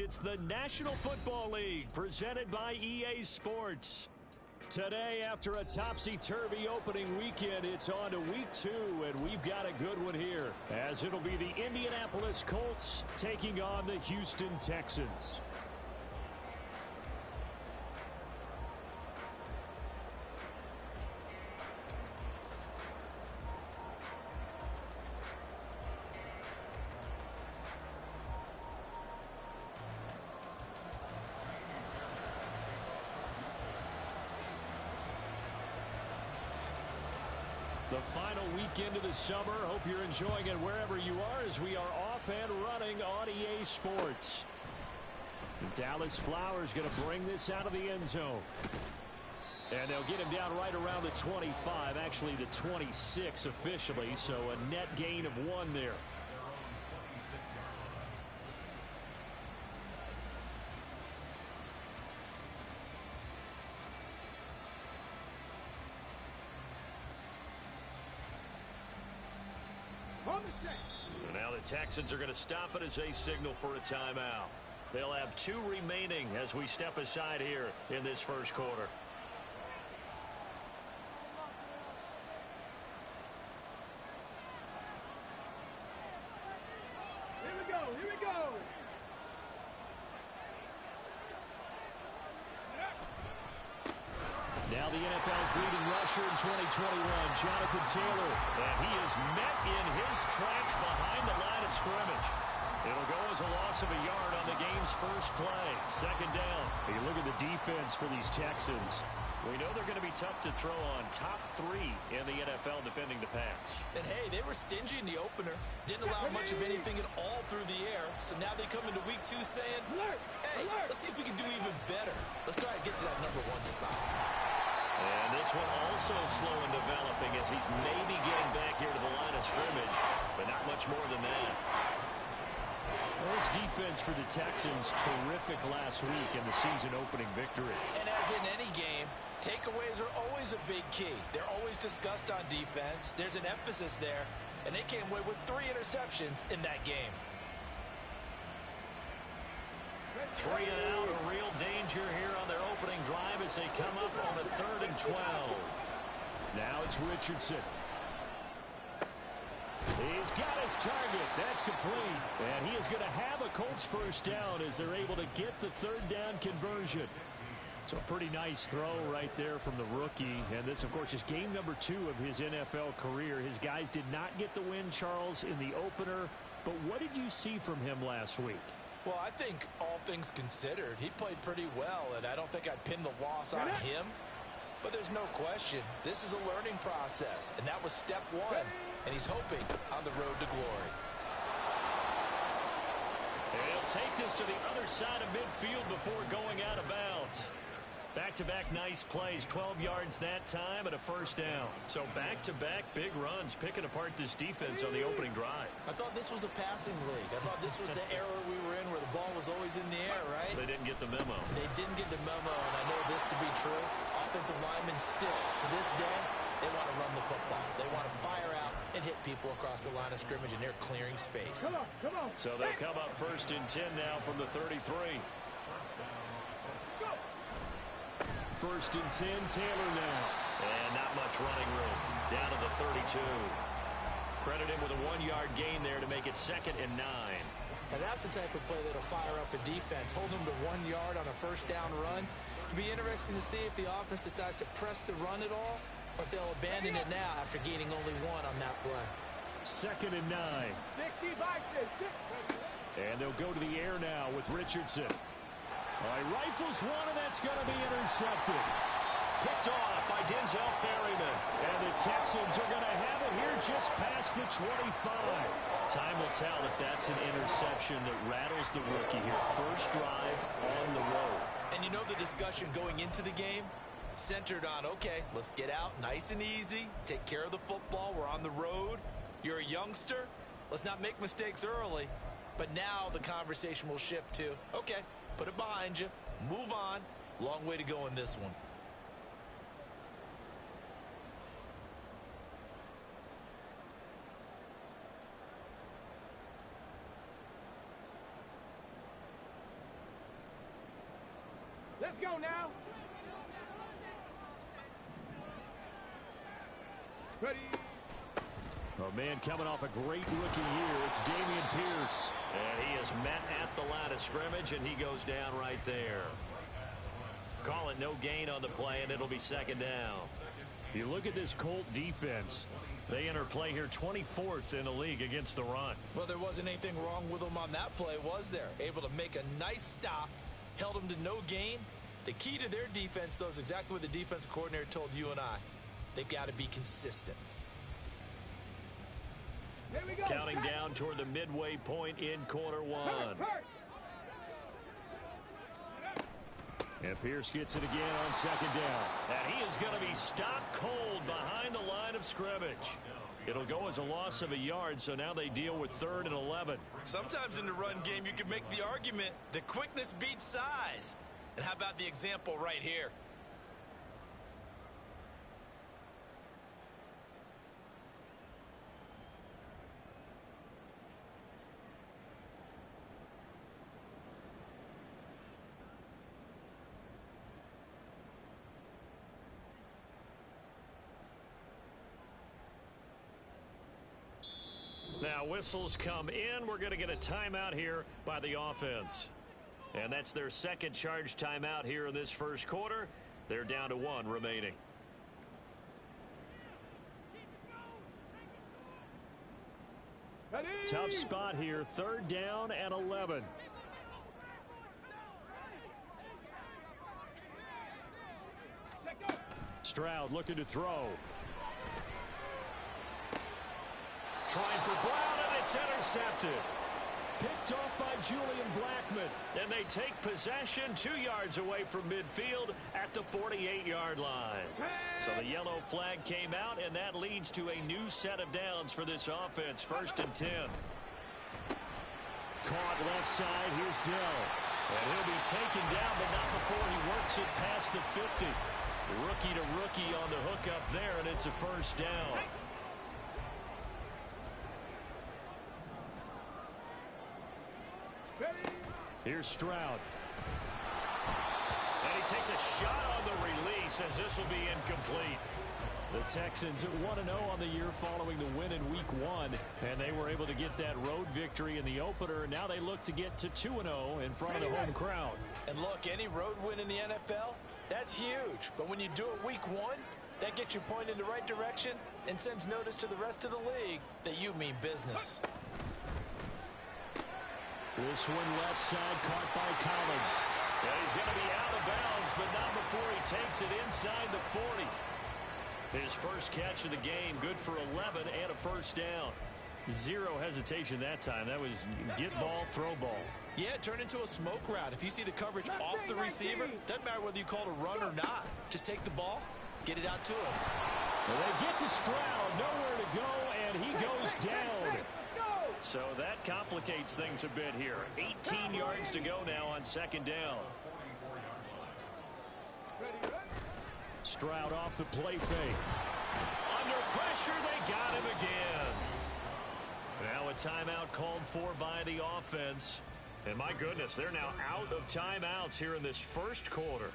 It's the National Football League presented by EA Sports. Today, after a topsy-turvy opening weekend, it's on to week 2, and we've got a good one here, as it'll be the Indianapolis Colts taking on the Houston Texans. The final weekend of the summer. Hope you're enjoying it wherever you are as we are off and running on EA Sports. The Dallas Flowers going to bring this out of the end zone. And they'll get him down right around the 25, actually the 26 officially, so a net gain of 1 there. Now the Texans are going to stop it as they signal for a timeout. They'll have 2 remaining as we step aside here in this first quarter. Here we go, here we go. Now the NFL's leading rusher in 2021, Jonathan Taylor. And he is met in his tracks behind the line of scrimmage. It'll go as a loss of a yard on the game's first play. Second down. You look at the defense for these Texans. We know they're going to be tough to throw on. Top 3 in the NFL defending the pass. And hey, they were stingy in the opener. Didn't allow much of anything at all through the air. So now they come into week 2 saying, hey, let's see if we can do even better. Let's go ahead and get to that number 1 spot. And this one also slow in developing as he's maybe getting back here to the line of scrimmage, but not much more than that. Well, this defense for the Texans, terrific last week in the season-opening victory. And as in any game, takeaways are always a big key. They're always discussed on defense. There's an emphasis there, and they came away with 3 interceptions in that game. 3 and out, a real danger here on their opening drive as they come up on the 3rd and 12. Now it's Richardson. He's got his target. That's complete. And he is going to have a Colts first down as they're able to get the 3rd down conversion. So a pretty nice throw right there from the rookie. And this, of course, is game number 2 of his NFL career. His guys did not get the win, Charles, in the opener. But what did you see from him last week? Well, I think all things considered, he played pretty well, and I don't think I'd pin the loss on him. But there's no question, this is a learning process, and that was step 1, and he's hoping on the road to glory. And he'll take this to the other side of midfield before going out of bounds. Back-to-back nice plays, 12 yards that time and a first down. So back-to-back big runs, picking apart this defense on the opening drive. I thought this was a passing league. I thought this was the era we were in where the ball was always in the air, right? They didn't get the memo. They didn't get the memo, and I know this to be true. Offensive linemen still, to this day, they want to run the football. They want to fire out and hit people across the line of scrimmage, and they're clearing space. Come on, come on. So they'll come up 1st and 10 now from the 33. 1st and 10, Taylor now. And not much running room. Down to the 32. Credit him with a 1-yard gain there to make it 2nd and 9. And that's the type of play that'll fire up a defense. Hold them to 1 yard on a first down run. It'll be interesting to see if the offense decides to press the run at all, or if they'll abandon it now after gaining only 1 on that play. 2nd and 9. And they'll go to the air now with Richardson. All right, rifles 1, and that's going to be intercepted. Picked off by Denzel Perryman. And the Texans are going to have it here just past the 25. Time will tell if that's an interception that rattles the rookie here. First drive on the road. And you know the discussion going into the game? Centered on, okay, let's get out nice and easy. Take care of the football. We're on the road. You're a youngster. Let's not make mistakes early. But now the conversation will shift to, okay, put it behind you. Move on. Long way to go in this one. Let's go now. Ready. A man coming off a great rookie year. It's Damian Pierce. And he is met at the line of scrimmage, and he goes down right there. Call it no gain on the play, and it'll be second down. You look at this Colt defense. They enter play here 24th in the league against the run. Well, there wasn't anything wrong with them on that play, was there? Able to make a nice stop, held them to no gain. The key to their defense, though, is exactly what the defense coordinator told you and I. They've got to be consistent. Here we go. Counting down toward the midway point in quarter one. And Pierce gets it again on second down. And he is going to be stopped cold behind the line of scrimmage. It'll go as a loss of a yard, so now they deal with 3rd and 11. Sometimes in the run game, you can make the argument that quickness beats size. And how about the example right here? Now whistles come in. We're going to get a timeout here by the offense. And that's their second charge timeout here in this first quarter. They're down to 1 remaining. Ready. Tough spot here. 3rd down and 11. Stroud looking to throw. Trying for Brown, and it's intercepted. Picked off by Julian Blackmon. And they take possession 2 yards away from midfield at the 48-yard line. So the yellow flag came out, and that leads to a new set of downs for this offense. 1st and 10. Caught left side. Here's Dell. And he'll be taken down, but not before he works it past the 50. Rookie to rookie on the hook up there, and it's a 1st down. Here's Stroud. And he takes a shot on the release as this will be incomplete. The Texans at 1-0 on the year following the win in Week 1. And they were able to get that road victory in the opener. Now they look to get to 2-0 in front of the home crowd. And look, any road win in the NFL, that's huge. But when you do it Week 1, that gets you pointed in the right direction and sends notice to the rest of the league that you mean business. This one left side caught by Collins. And he's going to be out of bounds, but not before he takes it inside the 40. His first catch of the game, good for 11 and a 1st down. 0 hesitation that time. That was get ball, throw ball. Yeah, turn into a smoke route. If you see the coverage off the receiver, doesn't matter whether you call it a run or not. Just take the ball, get it out to him. Well, they get to Stroud, nowhere to go, and he goes down. So that complicates things a bit here. 18 yards to go now on 2nd down. Stroud off the play fake. Under pressure, they got him again. Now a timeout called for by the offense. And my goodness, they're now out of timeouts here in this first quarter.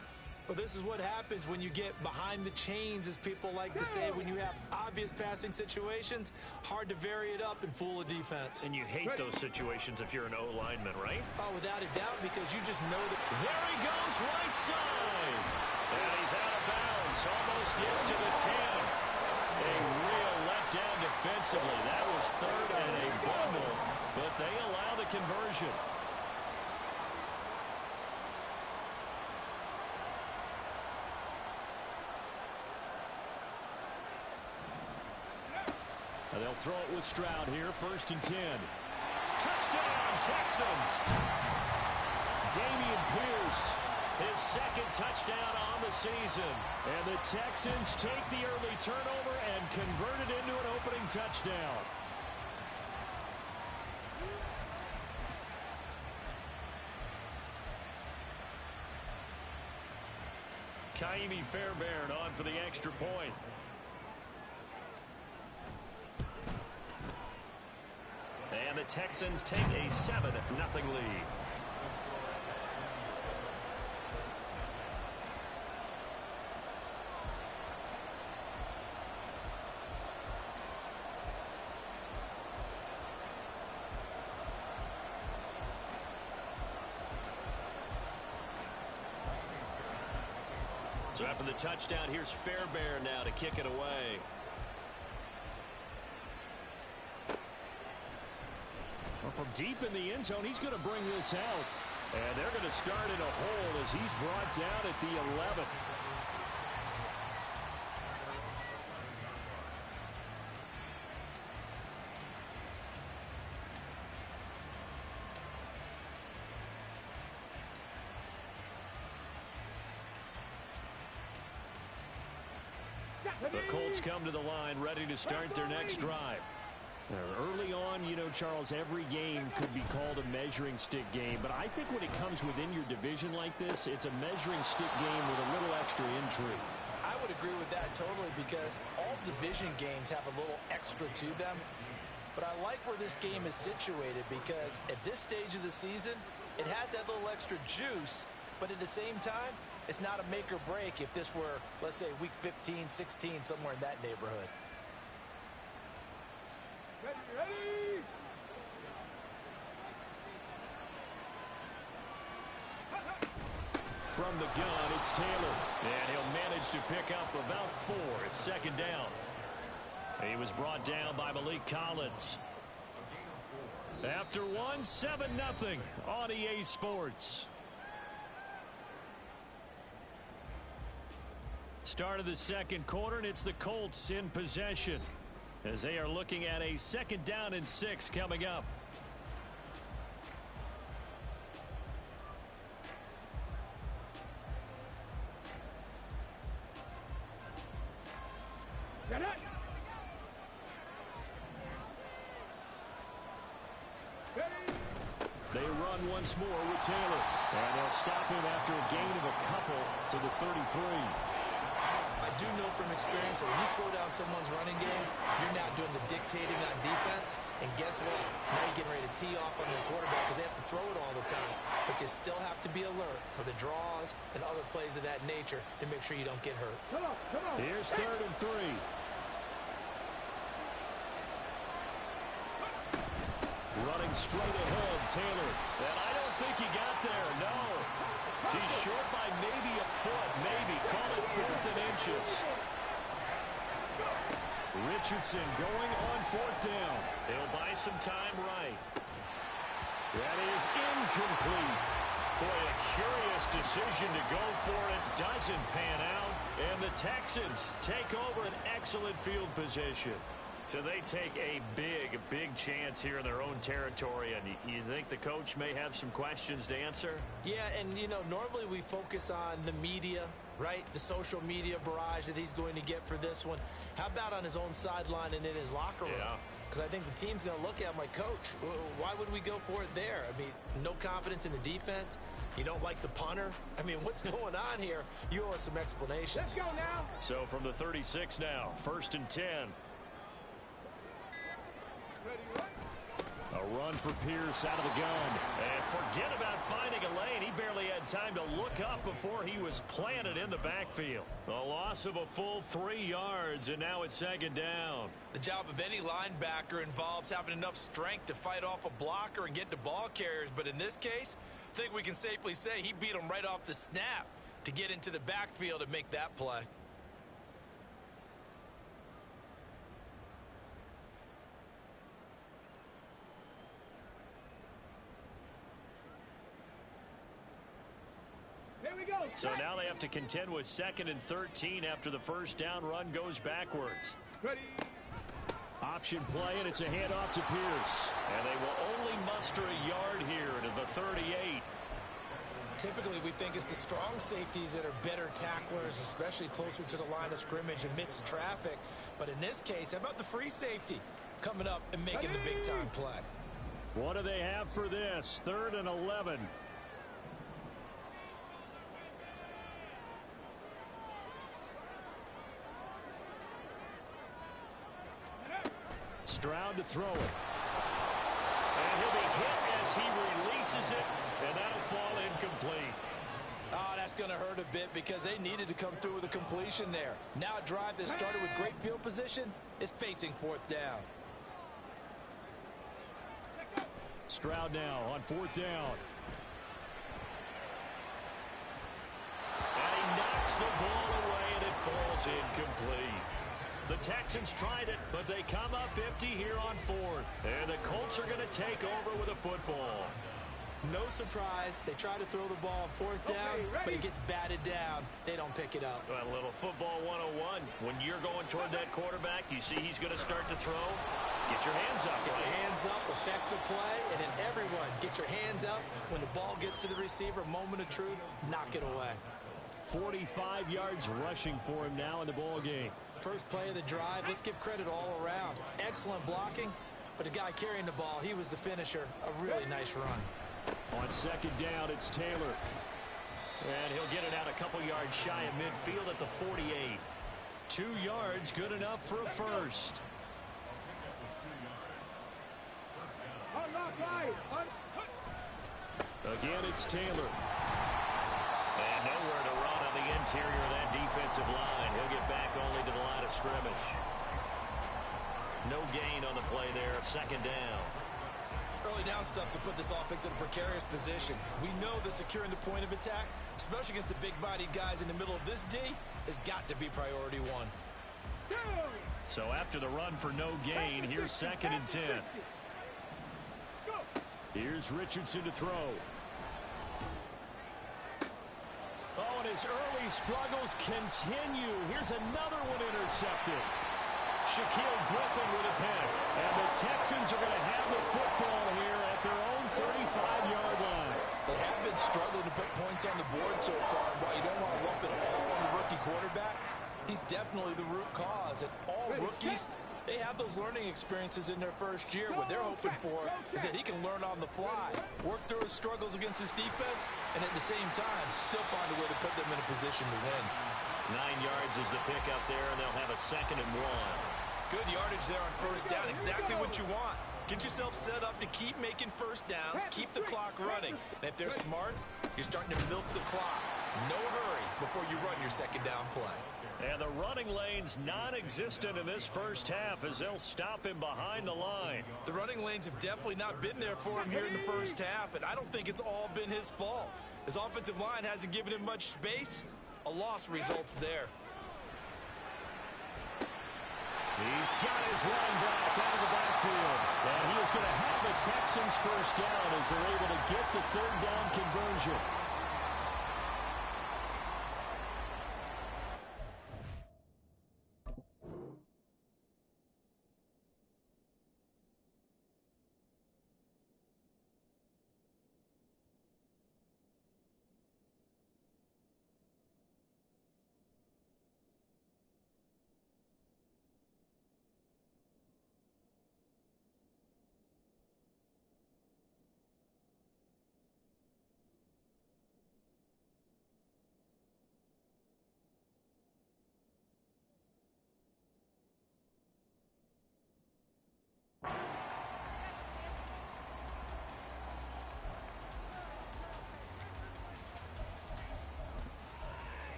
Well, this is what happens when you get behind the chains, as people like to say. When you have obvious passing situations, hard to vary it up and fool a defense. And you hate those situations if you're an O-lineman, right? Oh, without a doubt, because you just know that. There he goes, right side. And he's out of bounds. Almost gets to the 10. A real letdown defensively. That was 3rd and a bundle, but they allow the conversion. And they'll throw it with Stroud here, 1st and 10. Touchdown, Texans! Damian Pierce, his 2nd touchdown on the season. And the Texans take the early turnover and convert it into an opening touchdown. Kaimi Fairbairn on for the extra point. And the Texans take a 7-0 lead. So after the touchdown, here's Fairbairn now to kick it away. Well, from deep in the end zone, he's going to bring this out. And they're going to start in a hole as he's brought down at the 11. The Colts come to the line, ready to start their next drive. Early on, you know, Charles, every game could be called a measuring stick game. But I think when it comes within your division like this, it's a measuring stick game with a little extra intrigue. I would agree with that totally, because all division games have a little extra to them. But I like where this game is situated, because at this stage of the season, it has that little extra juice. But at the same time, it's not a make or break if this were, let's say, week 15, 16, somewhere in that neighborhood. Ready! From the gun, it's Taylor. And he'll manage to pick up about 4. It's second down. He was brought down by Malik Collins. After one, 7-0 on EA Sports. Start of the second quarter, and it's the Colts in possession as they are looking at a 2nd down and 6 coming up. Get it! They run once more with Taylor, and they'll stop him after a gain of a couple to the 33. I do know from experience that when you slow down someone's running game, you're not doing the dictating on defense. And guess what? Now you're getting ready to tee off on their quarterback because they have to throw it all the time. But you still have to be alert for the draws and other plays of that nature to make sure you don't get hurt. Come on, come on. Here's 3rd and 3. Running straight ahead, Taylor. And I don't think he got there, no. He's short by maybe a foot, maybe. Call it 4th and inches. Richardson going on 4th down. They'll buy some time right. That is incomplete. Boy, a curious decision to go for it. Doesn't pan out. And the Texans take over an excellent field position. So they take a big chance here in their own territory. And you think the coach may have some questions to answer? Yeah, and, you know, normally we focus on the media, right? The social media barrage that he's going to get for this one. How about on his own sideline and in his locker room? Yeah. Because I think the team's going to look at him like, Coach, why would we go for it there? I mean, no confidence in the defense. You don't like the punter. I mean, what's going on here? You owe us some explanations. Let's go now. So from the 36 now, 1st and 10. A run for Pierce out of the gun. And forget about finding a lane. He barely had time to look up before he was planted in the backfield. A loss of a full 3 yards, and now it's 2nd down. The job of any linebacker involves having enough strength to fight off a blocker and get to ball carriers. But in this case, I think we can safely say he beat him right off the snap to get into the backfield and make that play. Here we go. So now they have to contend with 2nd and 13 after the 1st down run goes backwards. Ready. Option play, and it's a handoff to Pierce. And they will only muster a yard here to the 38. Typically, we think it's the strong safeties that are better tacklers, especially closer to the line of scrimmage amidst traffic. But in this case, how about the free safety coming up and making the big-time play? What do they have for this? 3rd and 11. Stroud to throw it. And he'll be hit as he releases it, and that'll fall incomplete. Oh, that's going to hurt a bit because they needed to come through with a completion there. Now a drive that started with great field position is facing 4th down. Stroud now on 4th down. And he knocks Bats the ball away, and it falls incomplete. The Texans tried it, but they come up empty here on fourth. And the Colts are going to take over with a football. No surprise, they try to throw the ball on fourth down, but it gets batted down. They don't pick it up. A little football 101. When you're going toward that quarterback, you see he's going to start to throw. Get your hands up. Get your hands up, affect the play, and then everyone get your hands up. When the ball gets to the receiver, moment of truth, knock it away. 45 yards rushing for him now in the ball game. First play of the drive, let's give credit all around. Excellent blocking, but the guy carrying the ball, he was the finisher. A really nice run. On second down, it's Taylor. And he'll get it out a couple yards shy of midfield at the 48. 2 yards, good enough for a first. Again, it's Taylor. And nowhere to run on the interior of that defensive line. He'll get back only to the line of scrimmage. No gain on the play there, second down. Early down stuffs will put this offense in a precarious position. We know that securing the point of attack, especially against the big-bodied guys in the middle of this D, has got to be priority one. So after the run for no gain, here's second and 10. Here's Richardson to throw. Oh, and his early struggles continue. Here's another one intercepted. Shaquille Griffin with a pick. And the Texans are going to have the football here at their own 35-yard line. They have been struggling to put points on the board so far. And while you don't want to lump it all on the rookie quarterback, he's definitely the root cause. And all rookies, they have those learning experiences in their first year. What they're hoping for is that he can learn on the fly, work through his struggles against his defense, and at the same time, still find a way to put them in a position to win. 9 yards is the pick up there, and they'll have a second and 1. Good yardage there on first down. Exactly what you want. Get yourself set up to keep making first downs, keep the clock running. And if they're smart, you're starting to milk the clock. No hurry before you run your second down play. And the running lane's non-existent in this first half as they'll stop him behind the line. The running lanes have definitely not been there for him here in the first half, and I don't think it's all been his fault. His offensive line hasn't given him much space. A loss results there. He's got his running back out of the backfield. And he is going to have the Texans first down as they're able to get the third down conversion.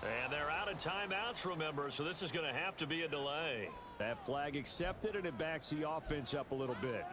And they're out of timeouts, remember, so this is going to have to be a delay. That flag accepted, and it backs the offense up a little bit.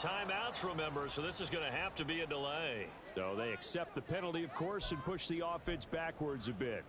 timeouts, remember, so this is going to have to be a delay. So they accept the penalty, of course, and push the offense backwards a bit.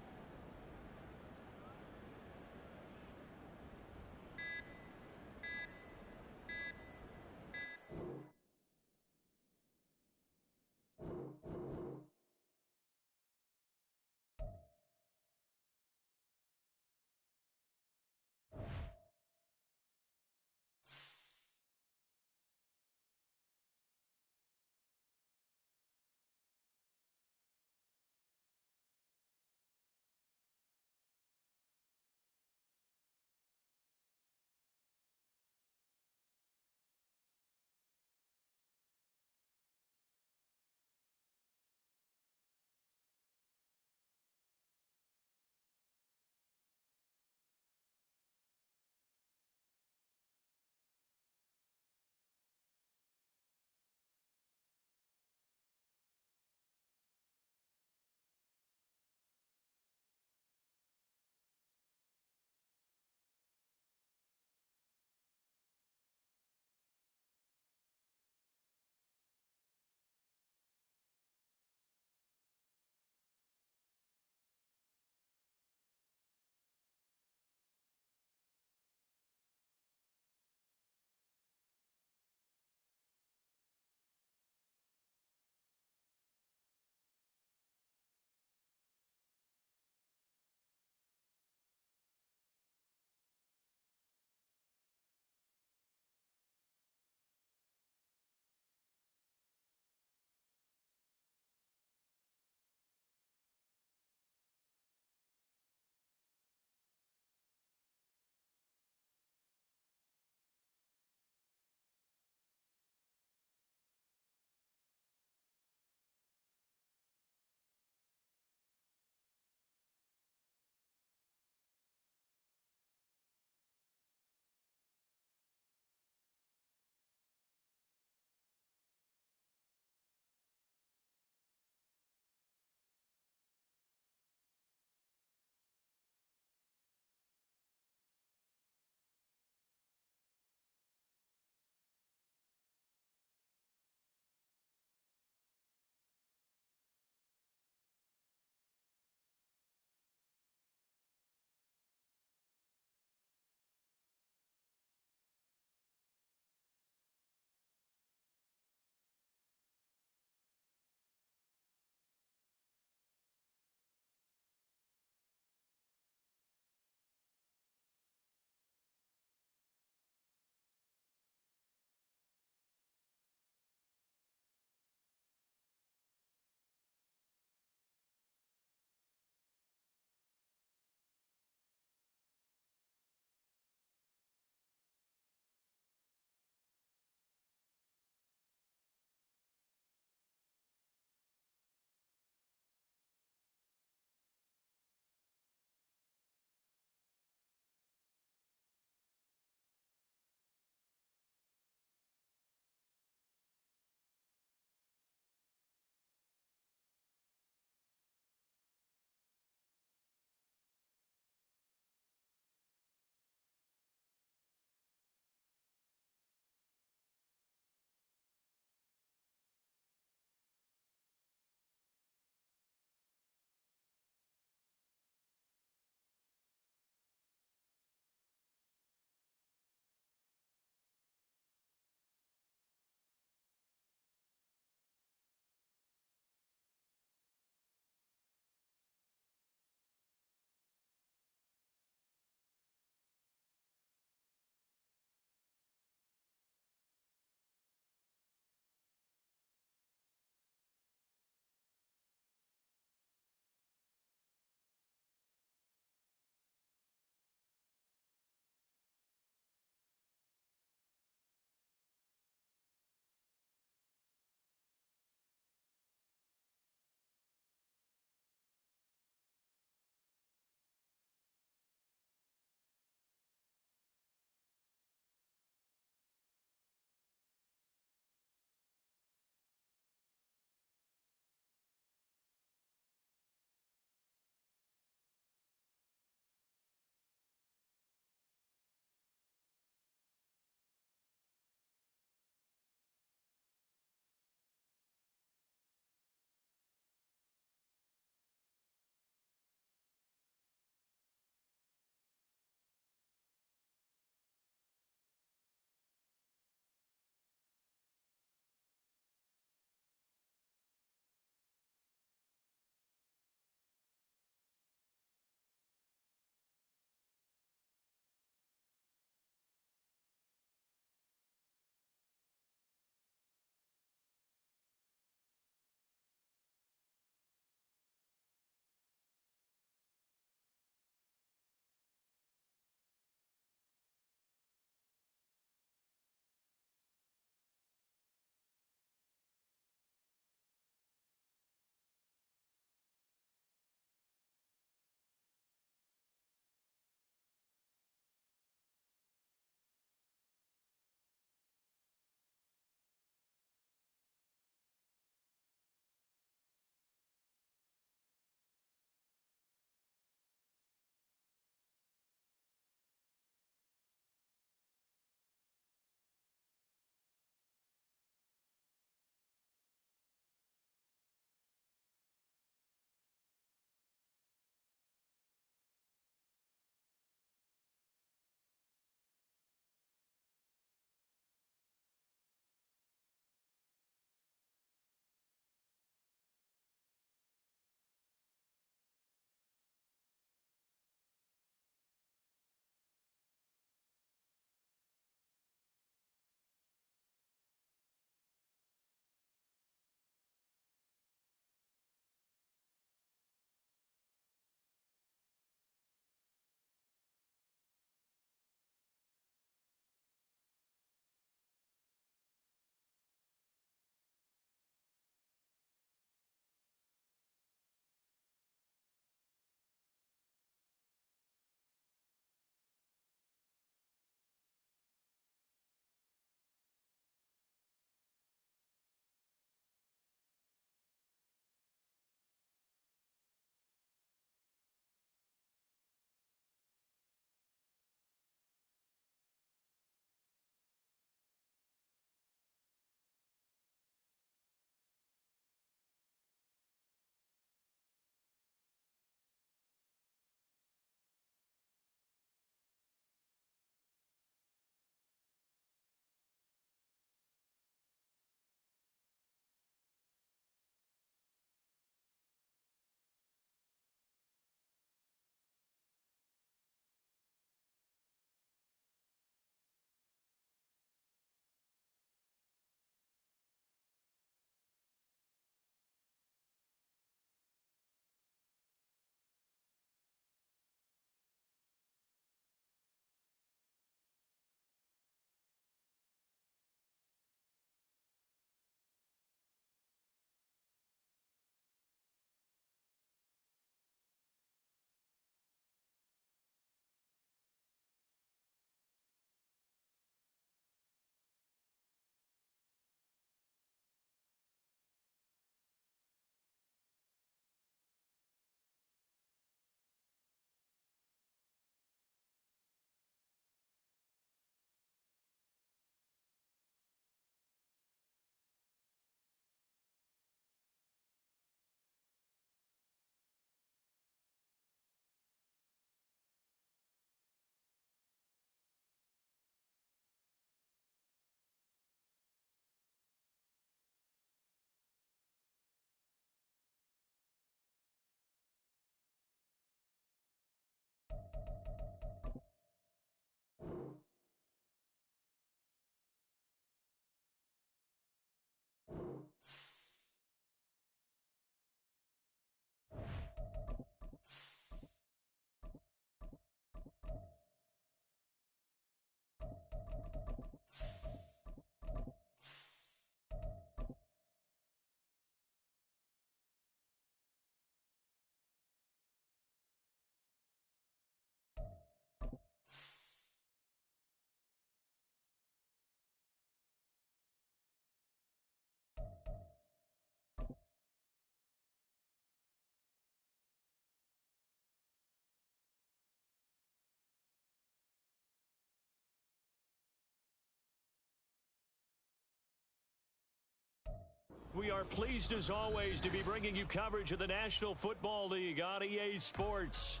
We are pleased as always to be bringing you coverage of the National Football League on EA Sports.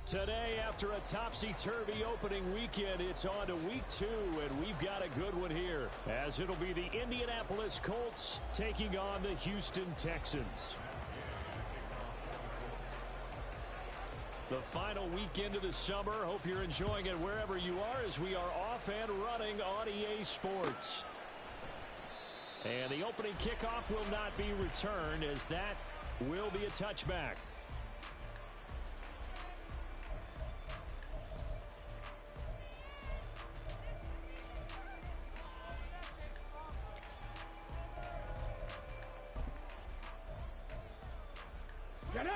Today, after a topsy-turvy opening weekend, it's on to week 2, and we've got a good one here, as it'll be the Indianapolis Colts taking on the Houston Texans. The final weekend of the summer. Hope you're enjoying it wherever you are as we are off and running on EA Sports. And the opening kickoff will not be returned, as that will be a touchback. Get it!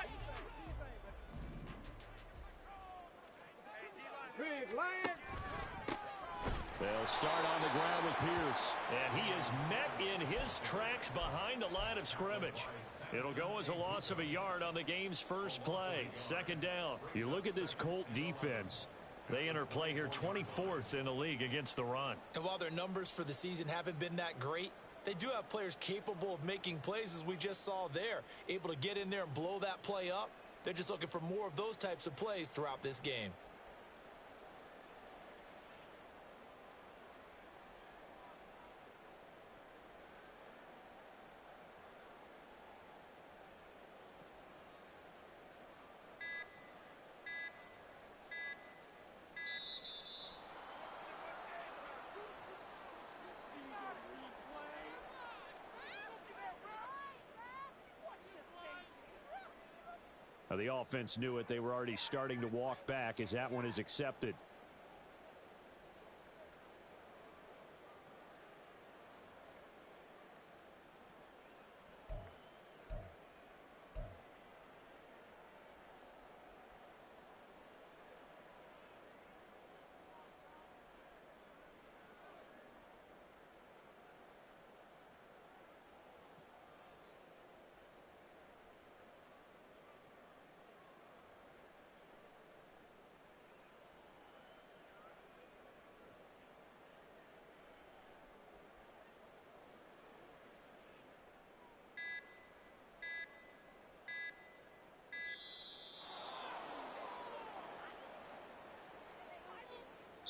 They'll start on the ground with Pierce. And he is met in his tracks behind the line of scrimmage. It'll go as a loss of a yard on the game's first play. Second down. You look at this Colt defense. They enter play here 24th in the league against the run. And while their numbers for the season haven't been that great, they do have players capable of making plays, as we just saw there. Able to get in there and blow that play up. They're just looking for more of those types of plays throughout this game. Now, the offense knew it. They were already starting to walk back as that one is accepted.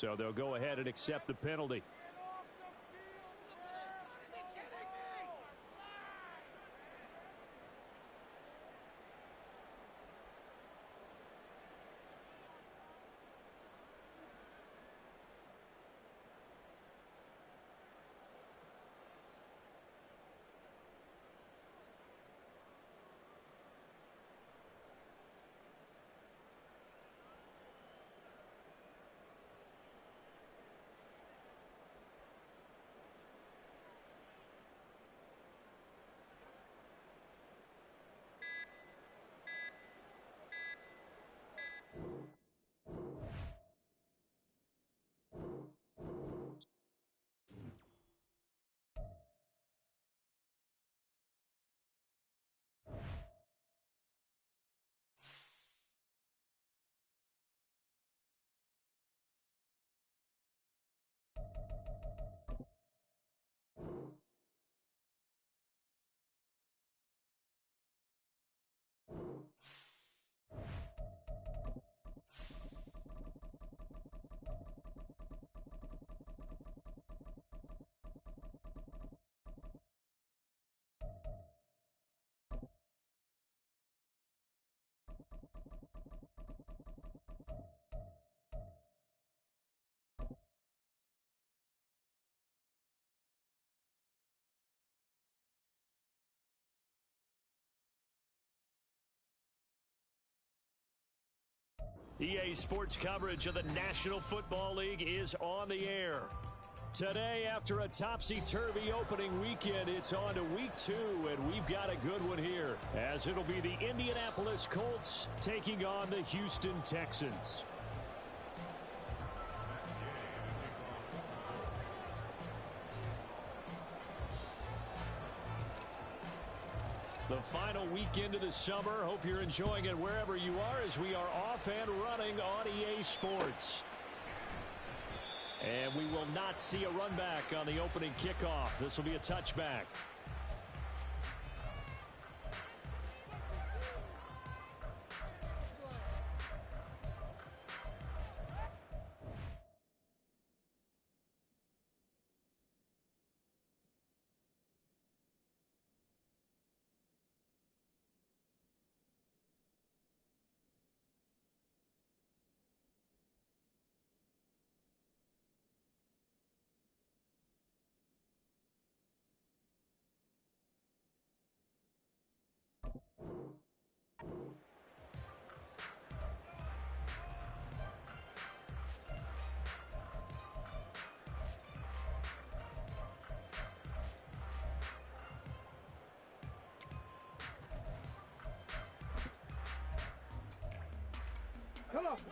So they'll go ahead and accept the penalty. EA Sports coverage of the National Football League is on the air. Today, after a topsy-turvy opening weekend, it's on to week 2, and we've got a good one here, as it'll be the Indianapolis Colts taking on the Houston Texans. The final weekend of the summer. Hope you're enjoying it wherever you are as we are off and running on EA Sports. And we will not see a run back on the opening kickoff. This will be a touchback.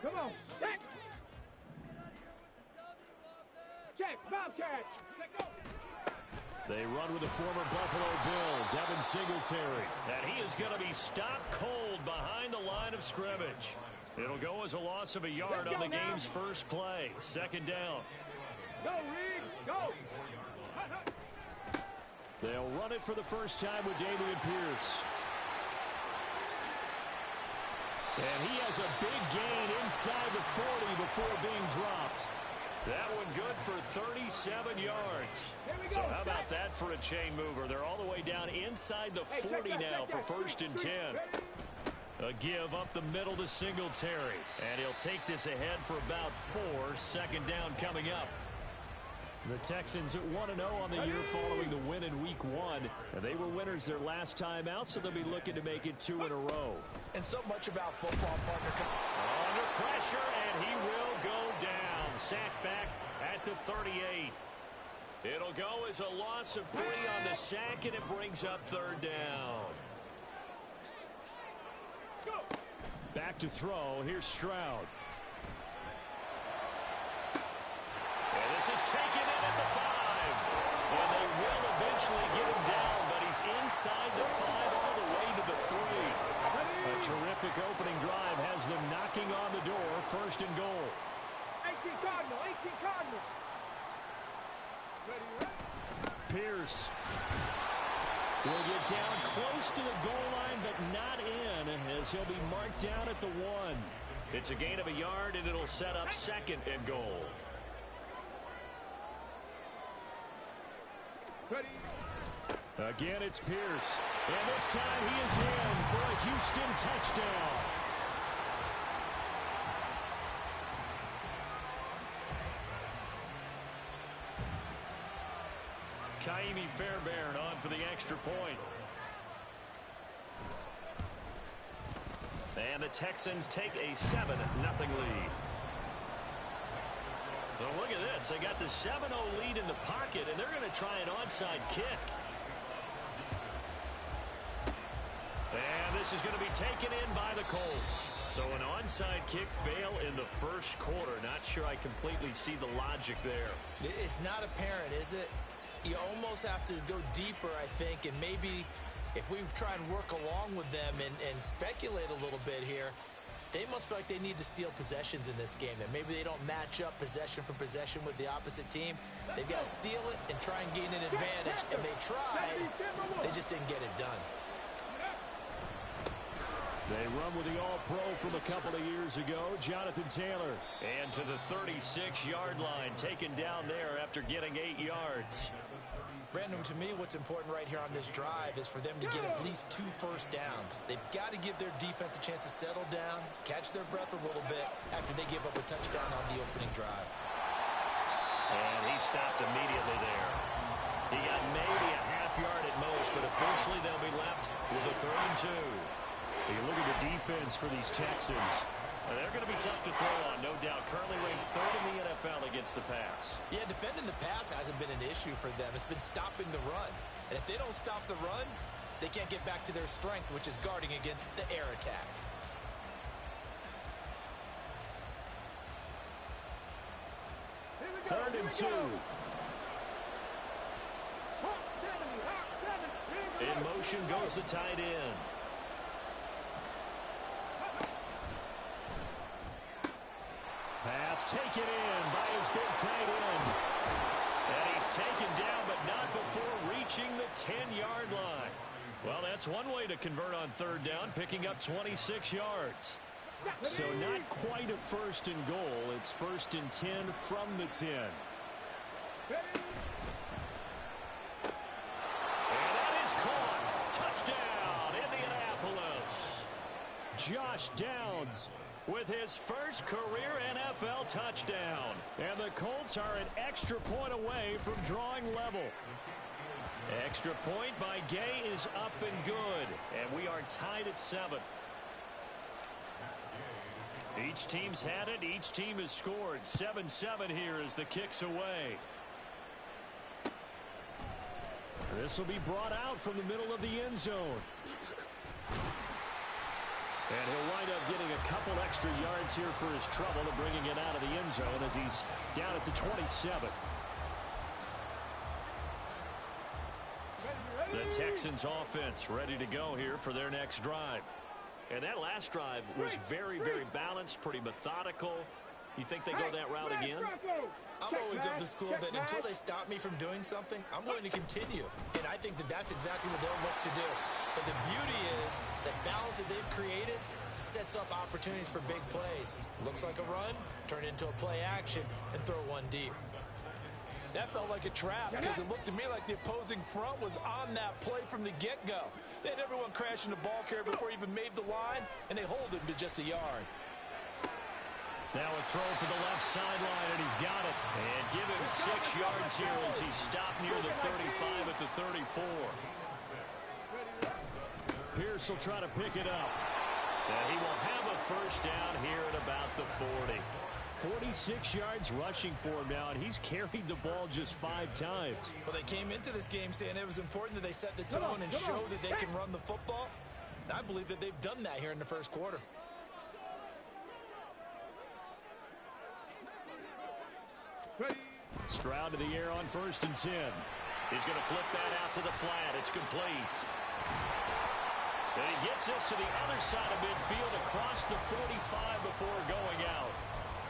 Come on. Check. Check. Bobcat. Let go. They run with the former Buffalo Bill, Devin Singletary. And he is going to be stopped cold behind the line of scrimmage. It'll go as a loss of a yard on the game's first play. Second down. Go, Reed. Go. They'll run it for the first time with Dameon Pierce. And he has a big gain inside the 40 before being dropped. That one good for 37 yards. So how about that for a chain mover? They're all the way down inside the 40 now for first and 10. A give up the middle to Singletary. And he'll take this ahead for about 4. Second down coming up. The Texans at 1-0 on the year following the win in Week 1. And they were winners their last time out, so they'll be looking to make it 2 in a row. And so much about football, partner. Under pressure, and he will go down. Sack back at the 38. It'll go as a loss of 3 on the sack, and it brings up third down. Back to throw. Here's Stroud. And this is taken in at the 5. And they will eventually get him down, but he's inside the 5 all the way to the 3. A terrific opening drive has them knocking on the door. First and goal. 18 Cardinal. 18 Cardinal. Pierce will get down close to the goal line, but not in, as he'll be marked down at the 1. It's a gain of a yard, and it'll set up second and goal. Again, it's Pierce. And this time he is in for a Houston touchdown. Kaimi Fairbairn on for the extra point. And the Texans take a 7-0 lead. So look at this. They got the 7-0 lead in the pocket, and they're going to try an onside kick. And this is going to be taken in by the Colts. So an onside kick fail in the first quarter. Not sure I completely see the logic there. It's not apparent, is it? You almost have to go deeper, I think, and maybe if we try and work along with them and speculate a little bit here, they must feel like they need to steal possessions in this game, that maybe they don't match up possession for possession with the opposite team. They've got to steal it and try and gain an advantage, and they tried. They just didn't get it done. They run with the All-Pro from a couple of years ago, Jonathan Taylor. And to the 36-yard line, taken down there after getting 8 yards. Brandon, to me, what's important right here on this drive is for them to get at least 2 first downs. They've got to give their defense a chance to settle down, catch their breath a little bit after they give up a touchdown on the opening drive. And he stopped immediately there. He got maybe a half yard at most, but officially they'll be left with a 3rd and 2. You look at the defense for these Texans. They're going to be tough to throw on, no doubt. Currently ranked 3rd in the NFL against the pass. Yeah, defending the pass hasn't been an issue for them. It's been stopping the run. And if they don't stop the run, they can't get back to their strength, which is guarding against the air attack. Third and 2. In motion goes the tight end. Pass taken in by his big tight end. And he's taken down, but not before reaching the 10-yard line. Well, that's one way to convert on 3rd down, picking up 26 yards. So not quite a 1st and goal. It's 1st and 10 from the 10. And that is caught. Touchdown, Indianapolis. Josh Downs with his first career NFL touchdown. And the Colts are an extra point away from drawing level. Extra point by Gay is up and good. And we are tied at 7. Each team's had it. Each team has scored. 7-7 here as the kick's away. This will be brought out from the middle of the end zone. And he'll wind up getting a couple extra yards here for his trouble and bringing it out of the end zone as he's down at the 27. The Texans offense ready to go here for their next drive. And that last drive was very, very balanced, pretty methodical. You think they go that route again? I'm always of the school that until they stop me from doing something, I'm going to continue. And I think that that's exactly what they'll look to do. But the beauty is that balance that they've created sets up opportunities for big plays. Looks like a run, turn into a play action, and throw one deep. That felt like a trap because it looked to me like the opposing front was on that play from the get-go. They had everyone crashing the ball carrier before he even made the line, and they hold him to just a yard. Now a throw for the left sideline, and he's got it. And give him 6 yards here as he stopped near the 35 at the 34. Pierce will try to pick it up. And he will have a first down here at about the 40. 46 yards rushing for him now, and he's carried the ball just 5 times. Well, they came into this game saying it was important that they set the tone and show that they can run the football. And I believe that they've done that here in the first quarter. Stroud to the air on 1st and 10. He's going to flip that out to the flat. It's complete. And he gets this to the other side of midfield across the 45 before going out.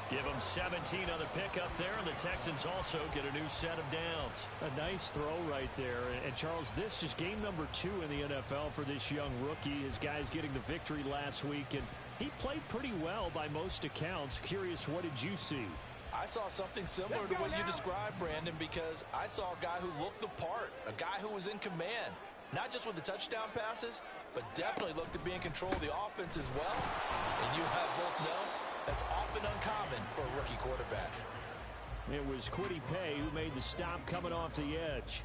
Give him 17 on the pickup there, and the Texans also get a new set of downs. A nice throw right there. And Charles, this is game number 2 in the NFL for this young rookie. His guys getting the victory last week, and he played pretty well by most accounts. Curious, what did you see? I saw something similar to what you described, Brandon, because I saw a guy who looked the part, a guy who was in command, not just with the touchdown passes, but definitely looked to be in control of the offense as well. And you have both know that's often uncommon for a rookie quarterback. It was Kwity Paye who made the stop coming off the edge.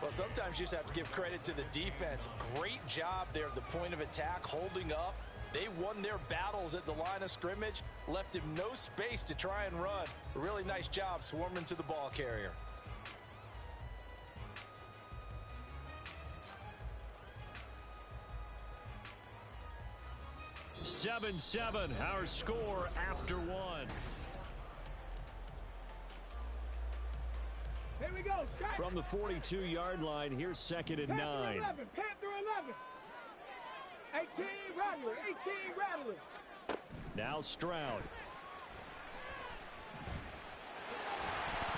Well, sometimes you just have to give credit to the defense. Great job there at the point of attack, holding up. They won their battles at the line of scrimmage, left him no space to try and run. A really nice job swarming to the ball carrier. Seven, our score after 1. Here we go. Strike. From the 42-yard line, here's 2nd and 9. Panther 11. Panther 11. 18 Rattler. 18 Rattler. Now Stroud.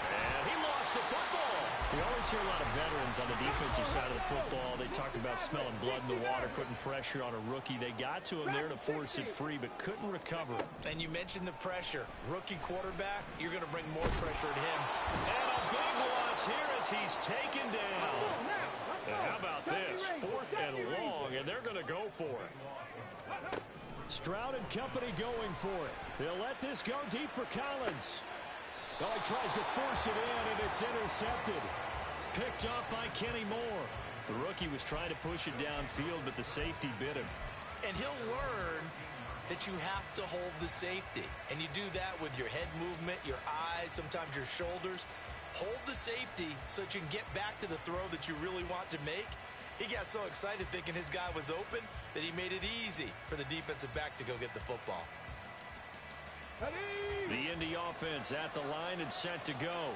And he lost the football. We always hear a lot of veterans on the defensive side of the football. They talk about smelling blood in the water, putting pressure on a rookie. They got to him there to force it free, but couldn't recover. And you mentioned the pressure. Rookie quarterback, you're going to bring more pressure at him. And a big loss here as he's taken down. And how about this? 4th and long, and they're going to go for it. Stroud and company going for it. They'll let this go deep for Collins. Oh, he tries to force it in, and it's intercepted. Picked off by Kenny Moore. The rookie was trying to push it downfield, but the safety bit him. And he'll learn that you have to hold the safety. And you do that with your head movement, your eyes, sometimes your shoulders. Hold the safety so that you can get back to the throw that you really want to make. He got so excited thinking his guy was open that he made it easy for the defensive back to go get the football. The Indy offense at the line and set to go.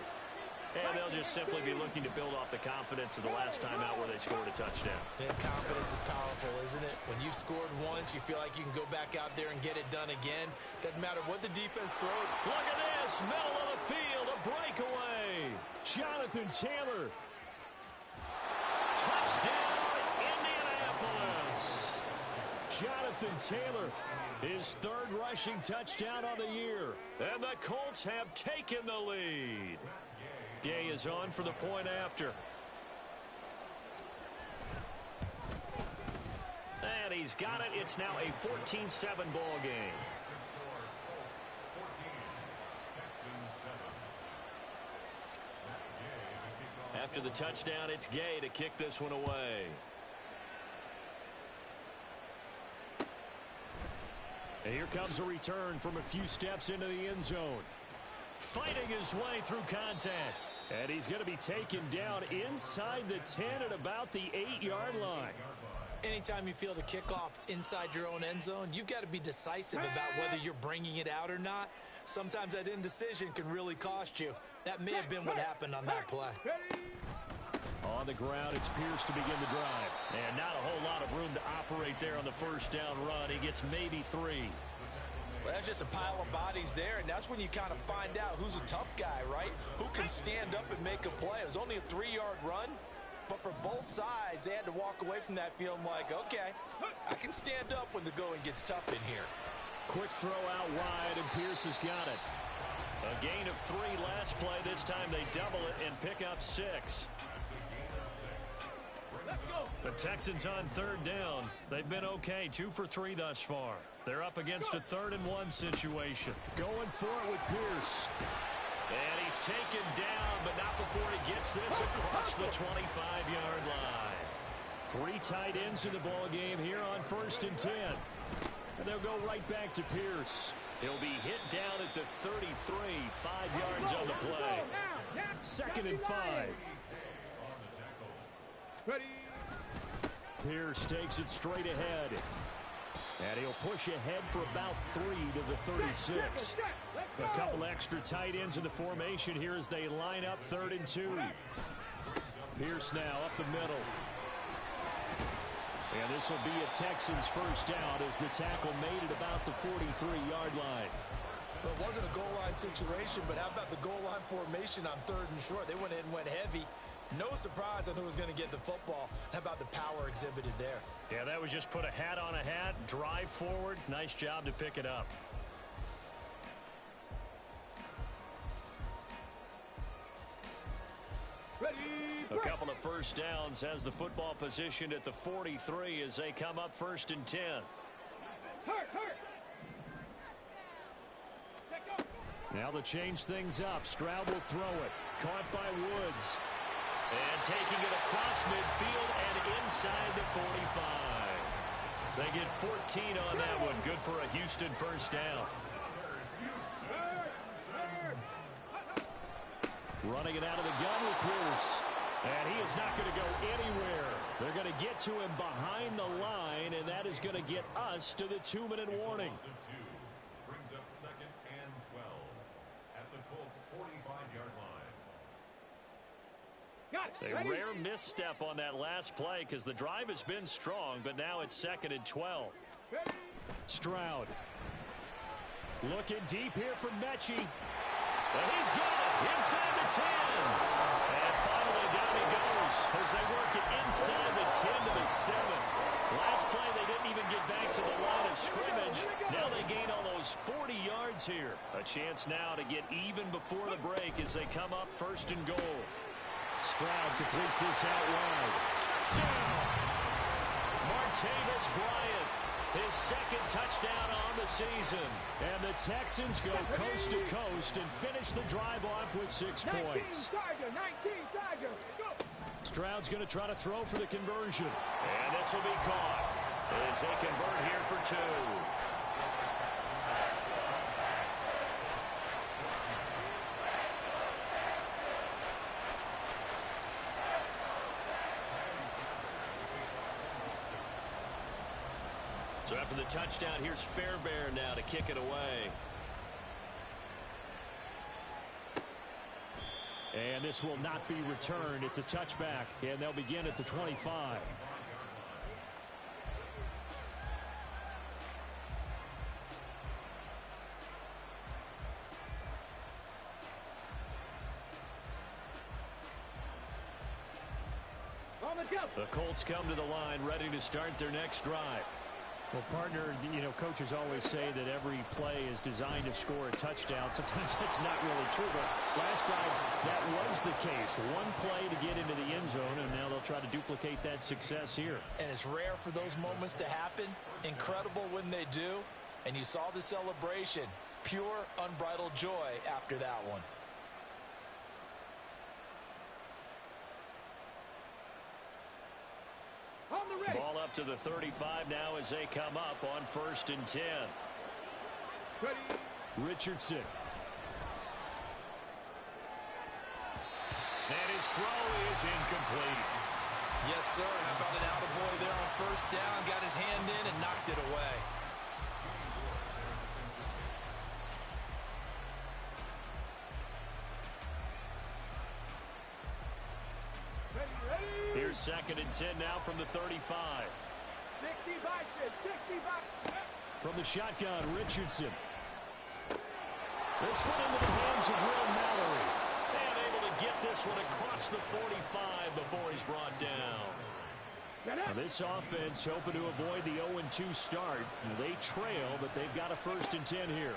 And they'll just simply be looking to build off the confidence of the last time out where they scored a touchdown. And confidence is powerful, isn't it? When you've scored once, you feel like you can go back out there and get it done again. Doesn't matter what the defense throws. Look at this, middle of the field, a breakaway. Jonathan Taylor. Touchdown, Indianapolis. Jonathan Taylor, his 3rd rushing touchdown on the year. And the Colts have taken the lead. Gay is on for the point after. And he's got it. It's now a 14-7 ball game. After the touchdown, it's Gay to kick this one away. And here comes a return from a few steps into the end zone. Fighting his way through contact. And he's going to be taken down inside the 10 at about the 8-yard line. And anytime you feel the kickoff inside your own end zone, you've got to be decisive about whether you're bringing it out or not. Sometimes that indecision can really cost you. That may have been what happened on that play. On the ground, it's Pierce to begin the drive. And not a whole lot of room to operate there on the first down run. He gets maybe 3. Well, that's just a pile of bodies there, and that's when you kind of find out who's a tough guy, right? Who can stand up and make a play. It was only a 3-yard run, but for both sides, they had to walk away from that feeling like, okay, I can stand up when the going gets tough in here. Quick throw out wide, and Pierce has got it. A gain of 3 last play. This time they double it and pick up 6. The Texans on third down. They've been okay, 2 for 3 thus far. They're up against a 3rd-and-1 situation. Going for it with Pierce. And he's taken down, but not before he gets this across the 25-yard line. 3 tight ends in the ball game here on 1st and 10. And they'll go right back to Pierce. He'll be hit down at the 33, 5 yards on the play. 2nd and 5. Ready. Pierce takes it straight ahead. And he'll push ahead for about 3 to the 36. A couple extra tight ends in the formation here as they line up 3rd and 2. Pierce now up the middle. And this will be a Texans first down as the tackle made it about the 43-yard line. Well, it wasn't a goal line situation, but how about the goal line formation on 3rd and short? They went in and went heavy. No surprise on who was going to get the football. How about the power exhibited there? Yeah, that was just put a hat on a hat, drive forward. Nice job to pick it up. Ready. A couple of first downs has the football positioned at the 43 as they come up 1st and 10. Hurt. Now they'll change things up. Stroud will throw it. Caught by Woods. And taking it across midfield and inside the 45. They get 14 on that one. Good for a Houston first down. Running it out of the gun with Pierce. And he is not going to go anywhere. They're going to get to him behind the line, and that is going to get us to the 2-minute warning. Brings up 2nd and 12 at the Colts 45-yard line. A rare misstep on that last play because the drive has been strong, but now it's 2nd and 12. Stroud. Looking deep here for Mechie. And he's got it inside the 10. And finally down he goes as they work it inside the 10 to the 7. Last play they didn't even get back to the line of scrimmage. Now they gain almost 40 yards here. A chance now to get even before the break as they come up 1st and goal. Stroud completes this out wide. Touchdown! Martavis Bryant, his 2nd touchdown on the season. And the Texans go coast to coast and finish the drive off with 6 points. 19 Tiger. Go. Stroud's going to try to throw for the conversion. And this will be caught as they convert here for 2. So after the touchdown, here's Fairbairn now to kick it away. And this will not be returned. It's a touchback, and they'll begin at the 25. The Colts come to the line ready to start their next drive. Well, partner, coaches always say that every play is designed to score a touchdown. Sometimes that's not really true, but last time that was the case. One play to get into the end zone, and now they'll try to duplicate that success here. And it's rare for those moments to happen. Incredible when they do. And you saw the celebration. Pure, unbridled joy after that one. Ball up to the 35 now as they come up on 1st and 10. Richardson. And his throw is incomplete. Yes, sir. How about an attaboy there on first down? Got his hand in and knocked it away. Here's 2nd and 10 now from the 35. 65. From the shotgun, Richardson. This one into the hands of Will Mallory. And able to get this one across the 45 before he's brought down. Now this offense hoping to avoid the 0-2 start. They trail, but they've got a 1st and 10 here.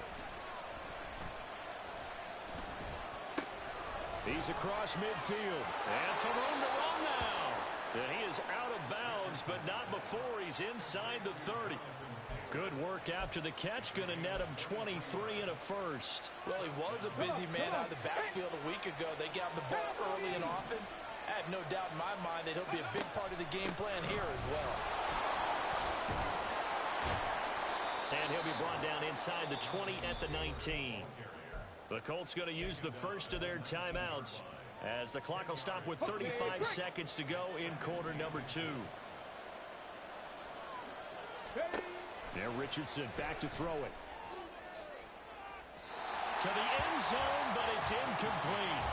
He's across midfield. And some room to run now. And he is out of bounds, but not before he's inside the 30. Good work after the catch. Going to net him 23 and a 1st. Well, he was a busy man out of the backfield a week ago. They got him the ball early and often. I have no doubt in my mind that he'll be a big part of the game plan here as well. And he'll be brought down inside the 20 at the 19. The Colts going to use the first of their timeouts as the clock will stop with 35 seconds to go in quarter number 2. Now Richardson back to throw it. To the end zone, but it's incomplete.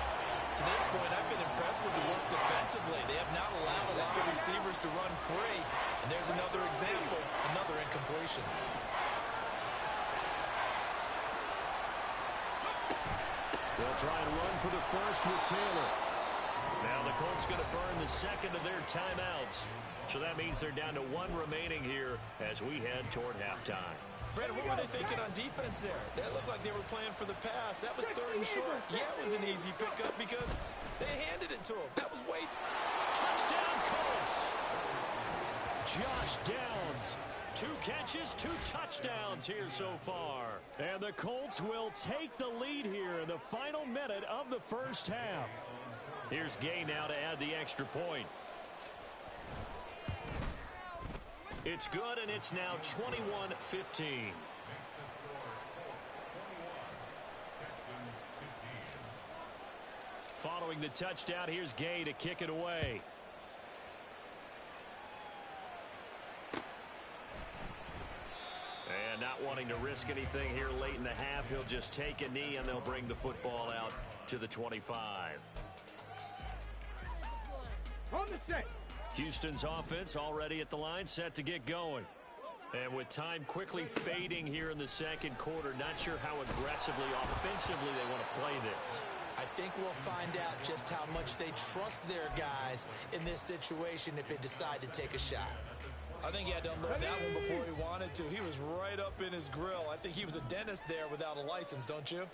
To this point, I've been impressed with the work defensively. They have not allowed a lot of receivers to run free. And there's another example, another incompletion. They'll try and run for the first with Taylor. Now the Colts going to burn the 2nd of their timeouts. So that means they're down to 1 remaining here as we head toward halftime. Brandon, what were they thinking on defense there? That looked like they were playing for the pass. That was 3rd and short. Yeah, it was an easy pickup because they handed it to him. That was way... Touchdown, Colts! Josh Downs. 2 catches, 2 touchdowns here so far. And the Colts will take the lead here in the final minute of the first half. Here's Gay now to add the extra point. It's good, and it's now 21-15. Following the touchdown, here's Gay to kick it away. And not wanting to risk anything here late in the half, he'll just take a knee, and they'll bring the football out to the 25. On the set. Houston's offense already at the line, set to get going. And with time quickly fading here in the 2nd quarter, not sure how aggressively, offensively they want to play this. I think we'll find out just how much they trust their guys in this situation if they decide to take a shot. I think he had to unload that one before he wanted to. He was right up in his grill. I think he was a dentist there without a license, don't you?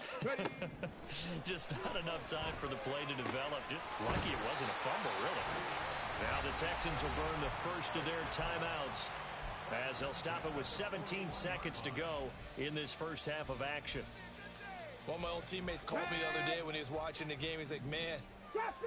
Just not enough time for the play to develop. Just lucky it wasn't a fumble, really. Now the Texans will burn the first of their timeouts as they'll stop it with 17 seconds to go in this first half of action. One of my old teammates called me the other day when he was watching the game. He's like, man,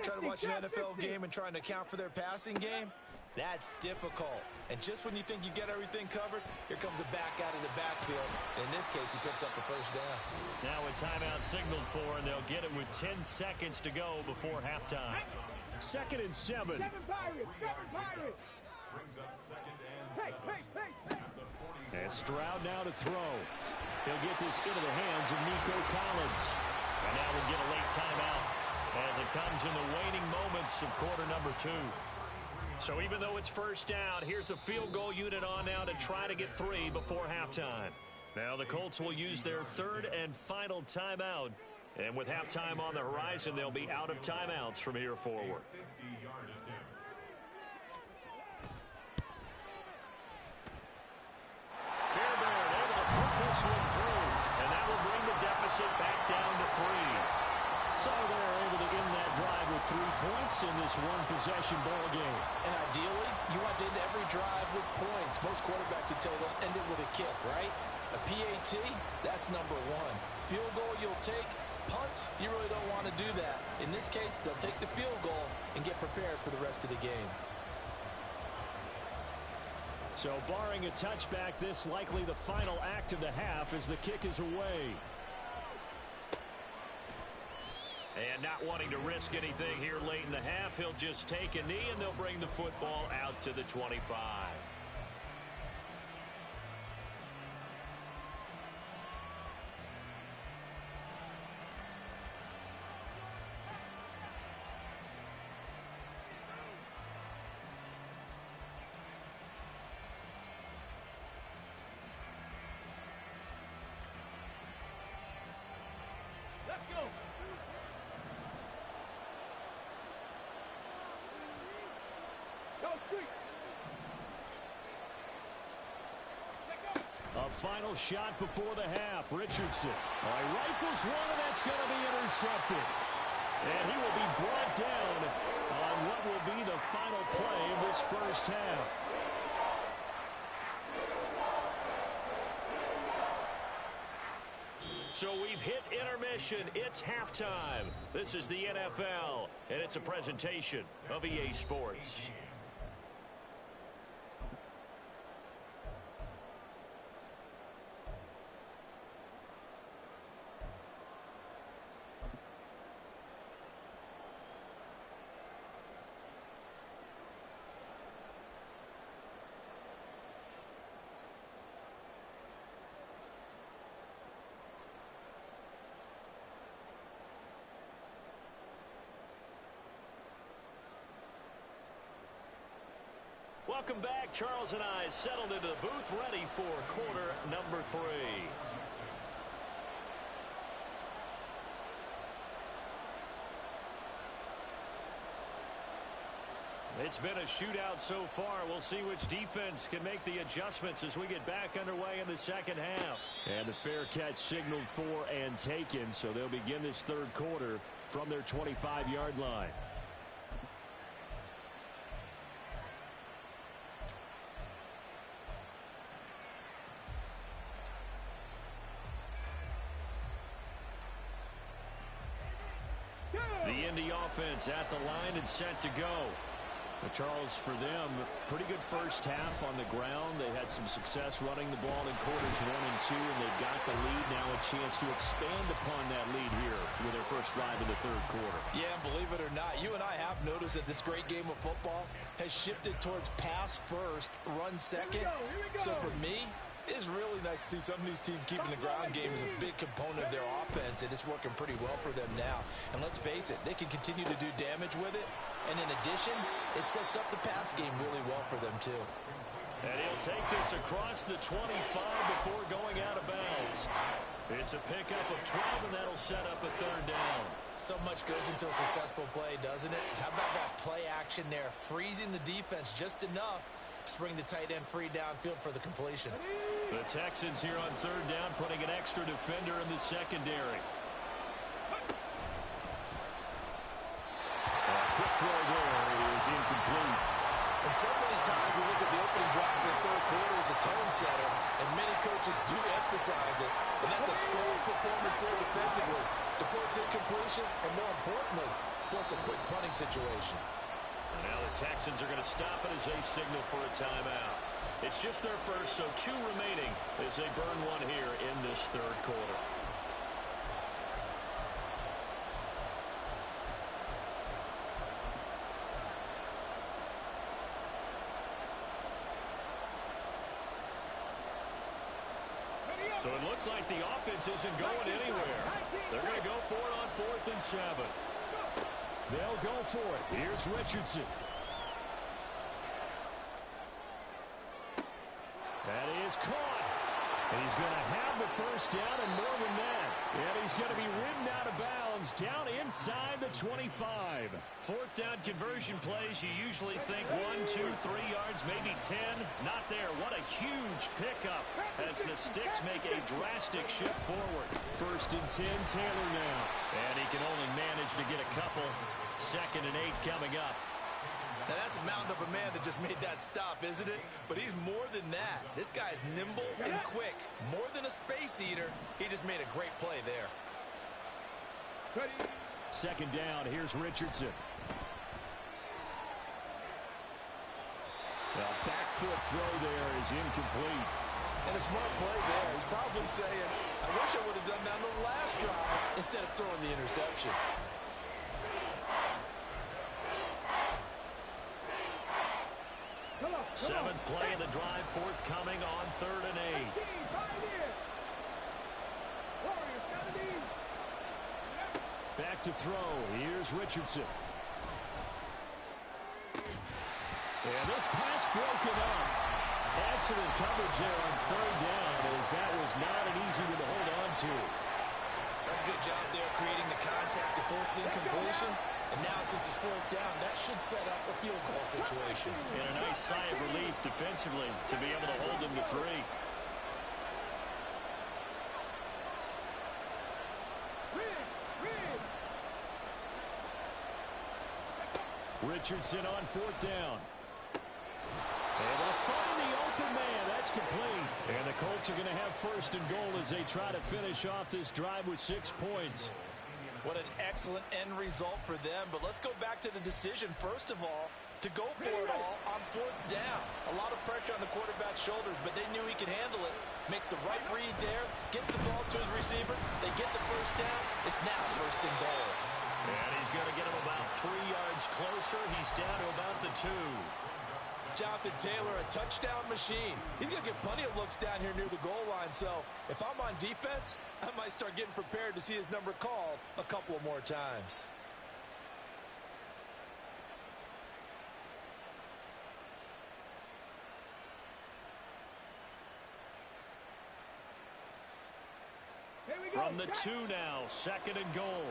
trying to watch an NFL game and trying to account for their passing game, that's difficult. And just when you think you get everything covered, here comes a back out of the backfield. In this case, he picks up a first down. Now a timeout signaled for, and they'll get it with 10 seconds to go before halftime. 2nd and 7. 7 Pirates. Brings up 2nd and 7. And Stroud now to throw. He'll get this into the hands of Nico Collins. And now we'll get a late timeout as it comes in the waning moments of quarter number 2. So even though it's first down, here's the field goal unit on now to try to get 3 before halftime. Now the Colts will use their 3rd and final timeout. And with halftime on the horizon, they'll be out of timeouts from here forward. Fairbairn able to put this one through. And that will bring the deficit back down to 3. So they're able to end that drive with 3 points in this one-possession ball game. And ideally, you want to end every drive with points. Most quarterbacks would tell you, let's end it with a kick, right? A PAT, that's number 1. Field goal you'll take. Punts, you really don't want to do that. In this case, they'll take the field goal and get prepared for the rest of the game. So barring a touchback, this likely the final act of the half as the kick is away. And not wanting to risk anything here late in the half, he'll just take a knee, and they'll bring the football out to the 25. Let's go. Go, Street. A final shot before the half. Richardson. He rifles one, and that's going to be intercepted. And he will be brought down on what will be the final play of this first half. So we've hit intermission. It's halftime. This is the NFL, and it's a presentation of EA Sports. Welcome back. Charles and I settled into the booth, ready for quarter number 3. It's been a shootout so far. We'll see which defense can make the adjustments as we get back underway in the second half. And the fair catch signaled for and taken, so they'll begin this third quarter from their 25-yard line. The Indy offense at the line and set to go. But Charles, for them, pretty good first half on the ground. They had some success running the ball in quarters 1 and 2, and they've got the lead. Now a chance to expand upon that lead here with their first drive in the third quarter. Yeah, and believe it or not, you and I have noticed that this great game of football has shifted towards pass first, run second. Here we go. So for me, it's really nice to see some of these teams keeping the ground game as a big component of their offense, and it's working pretty well for them now. And let's face it, they can continue to do damage with it. And in addition, it sets up the pass game really well for them, too. And he'll take this across the 25 before going out of bounds. It's a pickup of 12, and that'll set up a third down. So much goes into a successful play, doesn't it? How about that play action there, freezing the defense just enough to bring the tight end free downfield for the completion. The Texans here on third down, putting an extra defender in the secondary. Quick throw there is incomplete. And so many times we look at the opening drive of the third quarter as a tone setter, and many coaches do emphasize it. And that's a strong performance there defensively to force incompletion, and more importantly, force a quick punting situation. And now the Texans are going to stop it as they signal for a timeout. It's just their first, so 2 remaining as they burn one here in this third quarter. So it looks like the offense isn't going anywhere. They're going to go for it on 4th and 7. They'll go for it. Here's Richardson. That is caught. And he's going to have the first down and more than that. And he's going to be ridden out of bounds down inside the 25. 4th down conversion plays, you usually think 1, 2, 3 yards, maybe 10. Not there. What a huge pickup as the Sticks make a drastic shift forward. 1st and 10, Taylor now. And he can only manage to get a couple. 2nd and 8 coming up. Now, that's a mountain of a man that just made that stop, isn't it? But he's more than that. This guy is nimble and quick. More than a space eater. He just made a great play there. 2nd down. Here's Richardson. The back foot throw there is incomplete. And a smart play there. He's probably saying, I wish I would have done that on the last drive instead of throwing the interception. Seventh play of the drive forthcoming on 3rd and 8. Back to throw. Here's Richardson. And this pass broken up. Excellent coverage there on 3rd down, as that was not an easy one to hold on to. That's a good job there creating the contact, the forcing completion. And now since it's 4th down, that should set up a field goal situation. And a nice sigh of relief defensively to be able to hold them to 3. Richardson on 4th down. Able to find the open man. That's complete. And the Colts are going to have 1st and goal as they try to finish off this drive with 6 points. What an excellent end result for them. But let's go back to the decision, first of all, to go for it all on 4th down. A lot of pressure on the quarterback's shoulders, but they knew he could handle it. Makes the right read there, gets the ball to his receiver. They get the 1st down. It's now 1st and goal. And he's going to get him about 3 yards closer. He's down to about the 2. Jonathan Taylor, a touchdown machine. He's going to get plenty of looks down here near the goal line. So if I'm on defense, I might start getting prepared to see his number called a couple of more times. From the 2 now, 2nd and goal.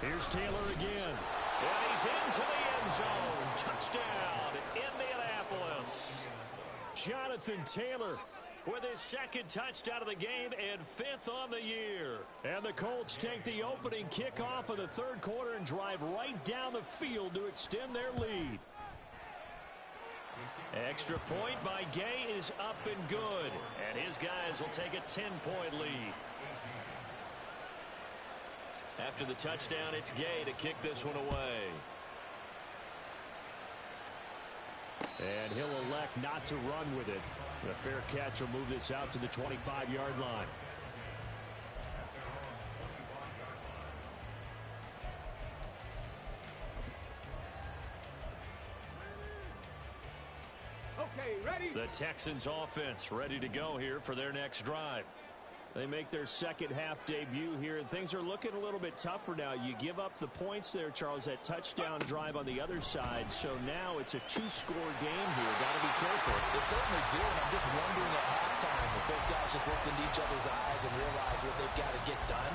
Here's Taylor again. And he's into the end zone. Touchdown, Indianapolis. Jonathan Taylor with his 2nd touchdown of the game and 5th on the year. And the Colts take the opening kickoff of the 3rd quarter and drive right down the field to extend their lead. Extra point by Gay is up and good. And his guys will take a 10-point lead. After the touchdown, it's Gay to kick this one away. And he'll elect not to run with it. The fair catch will move this out to the 25-yard line. Okay, ready? The Texans offense ready to go here for their next drive. They make their 2nd half debut here, and things are looking a little bit tougher now. You give up the points there, Charles, that touchdown drive on the other side. So now it's a 2-score game here. Got to be careful. They certainly do, and I'm just wondering at halftime if those guys just looked into each other's eyes and realize what they've got to get done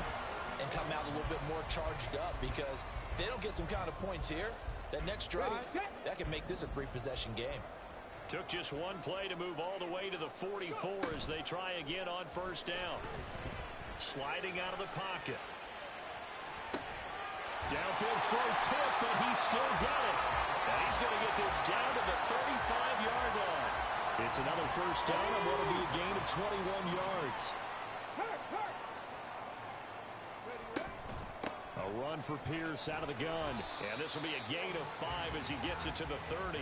and come out a little bit more charged up, because if they don't get some kind of points here, that next drive, that can make this a 3-possession game. Took just 1 play to move all the way to the 44 as they try again on 1st down. Sliding out of the pocket. Downfield throw tip, but he's still got it. And he's going to get this down to the 35-yard line. It's another 1st down and what will be a gain of 21 yards. A run for Pierce out of the gun. And this will be a gain of 5 as he gets it to the 30.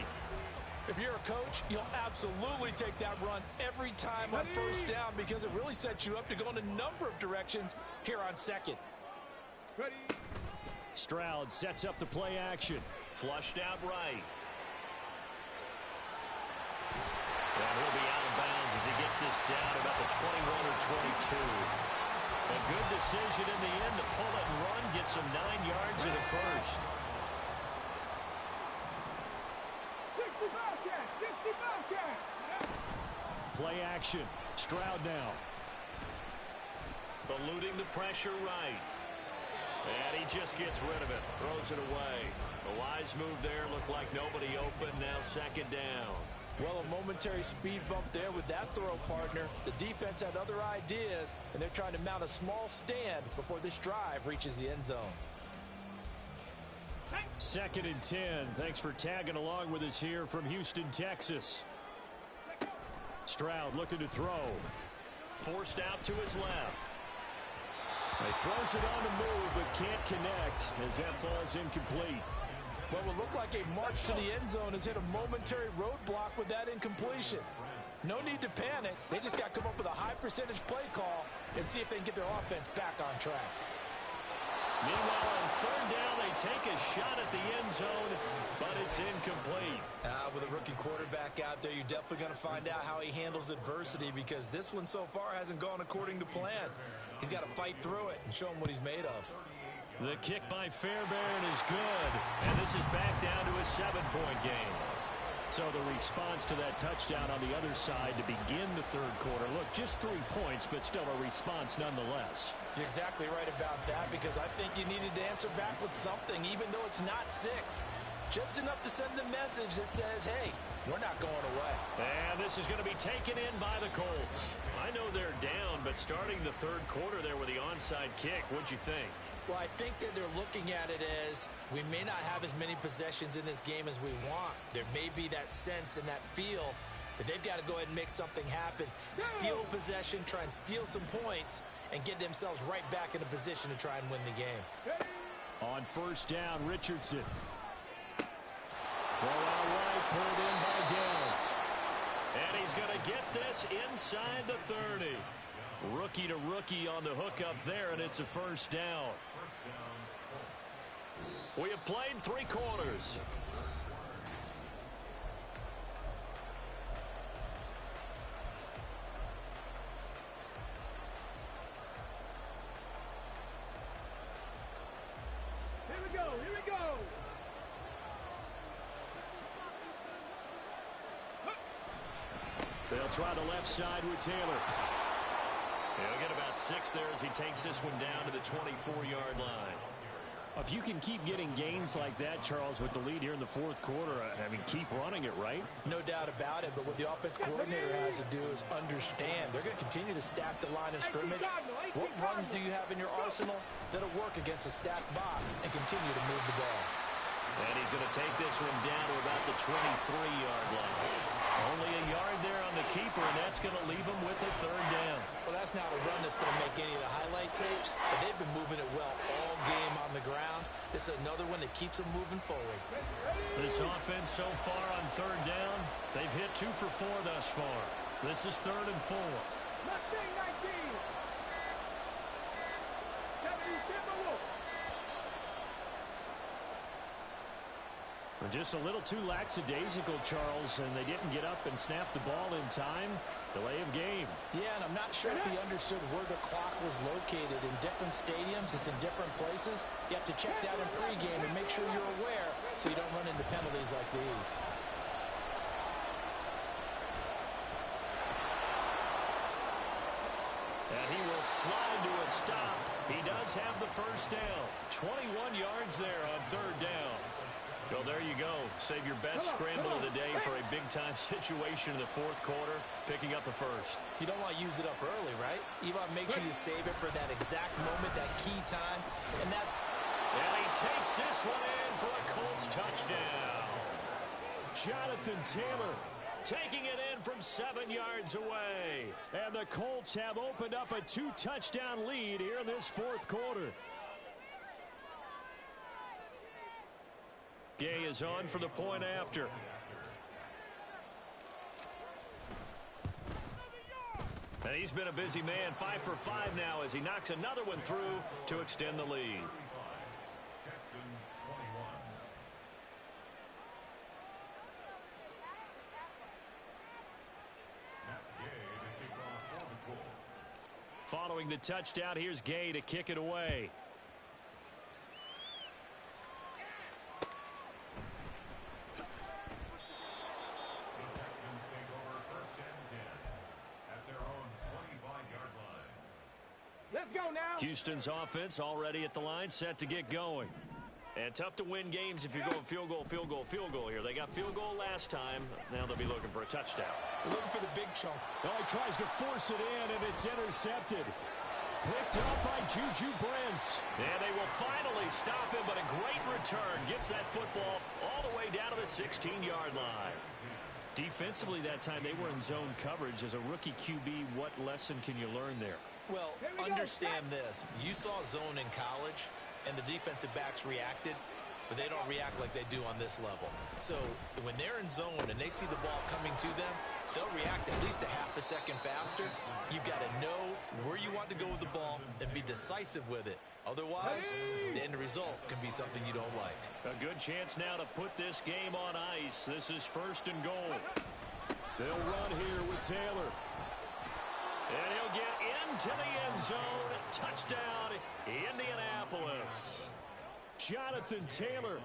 If you're a coach, you'll absolutely take that run every time on 1st down, because it really sets you up to go in a number of directions here on 2nd. Ready? Stroud sets up the play action. Flushed out right. And he'll be out of bounds as he gets this down about the 21 or 22. A good decision in the end to pull it and run, get some 9 yards in the 1st. Play action. Stroud now. Eluding the pressure right. And he just gets rid of it. Throws it away. A wise move there. Looked like nobody open. Now 2nd down. Well, a momentary speed bump there with that throw, partner. The defense had other ideas, and they're trying to mount a small stand before this drive reaches the end zone. 2nd and 10. Thanks for tagging along with us here from Houston, Texas. Stroud looking to throw. Forced out to his left. He throws it on the move but can't connect as that falls incomplete. What will look like a march to the end zone has hit a momentary roadblock with that incompletion. No need to panic. They just got to come up with a high percentage play call and see if they can get their offense back on track. Meanwhile, on third down, they take a shot at the end zone, but it's incomplete. With a rookie quarterback out there, you're definitely going to find out how he handles adversity, because this one so far hasn't gone according to plan. He's got to fight through it and show him what he's made of. The kick by Fairbairn is good, and this is back down to a 7-point game. So the response to that touchdown on the other side to begin the third quarter. Look, just 3 points, but still a response nonetheless. You're exactly right about that, because I think you needed to answer back with something, even though it's not 6. Just enough to send the message that says, hey, we're not going away. And this is going to be taken in by the Colts. I know they're down, but starting the third quarter there with the onside kick, what'd you think? Well, I think that they're looking at it as we may not have as many possessions in this game as we want. There may be that sense and that feel that they've got to go ahead and make something happen. Steal possession, try and steal some points, and get themselves right back in a position to try and win the game. On first down, Richardson. Throw out right, pulled in by Downs. And he's going to get this inside the 30. Rookie to rookie on the hookup there, and it's a first down. We have played 3 quarters. Here we go, here we go. They'll try the left side with Taylor. He'll get about 6 there as he takes this one down to the 24-yard line. If you can keep getting gains like that, Charles, with the lead here in the fourth quarter, I mean, keep running it, right? No doubt about it, but what the offense coordinator has to do is understand. They're going to continue to stack the line of scrimmage. What runs do you have in your arsenal that'll work against a stacked box and continue to move the ball? And he's going to take this one down to about the 23-yard line. Only a yard there on the keeper, and that's going to leave him with a third down. Well, that's not a run that's going to make any of the highlight tapes, but they've been moving it well all game on the ground. This is another one that keeps them moving forward. This offense so far on third down, they've hit 2 for 4 thus far. This is 3rd and 4. Mustang 19. Just a little too lackadaisical, Charles, and they didn't get up and snap the ball in time. Delay of game. Yeah, and I'm not sure if he understood where the clock was located. In different stadiums, it's in different places. You have to check that in pregame and make sure you're aware so you don't run into penalties like these. And he will slide to a stop. He does have the first down. 21 yards there on third down. So there you go. Save your best scramble of the day for a big-time situation in the fourth quarter, picking up the first. You don't want to use it up early, right? You want to make sure you save it for that exact moment, that key time. And he takes this one in for a Colts touchdown. Jonathan Taylor taking it in from 7 yards away. And the Colts have opened up a 2-touchdown lead here in this fourth quarter. Gay is on for the point after. And he's been a busy man, 5 for 5 now as he knocks another one through to extend the lead. Texans 21. Matt Gay to kick off for the Colts. Following the touchdown, here's Gay to kick it away. Let's go now. Houston's offense already at the line, set to get going. And tough to win games if you're going field goal, field goal, field goal here. They got field goal last time. Now they'll be looking for a touchdown. looking for the big chunk. Oh, he tries to force it in, and it's intercepted. Picked up by Juju Brents. And they will finally stop him, but a great return. Gets that football all the way down to the 16-yard line. Defensively that time, they were in zone coverage. As a rookie QB, what lesson can you learn there? Well, understand this. You saw zone in college, and the defensive backs reacted, but they don't react like they do on this level. So when they're in zone and they see the ball coming to them, they'll react at least a half a second faster. You've got to know where you want to go with the ball and be decisive with it. Otherwise, the end result can be something you don't like. A good chance now to put this game on ice. This is 1st and goal. They'll run here with Taylor. And he'll get into the end zone. Touchdown, Indianapolis. Jonathan Taylor,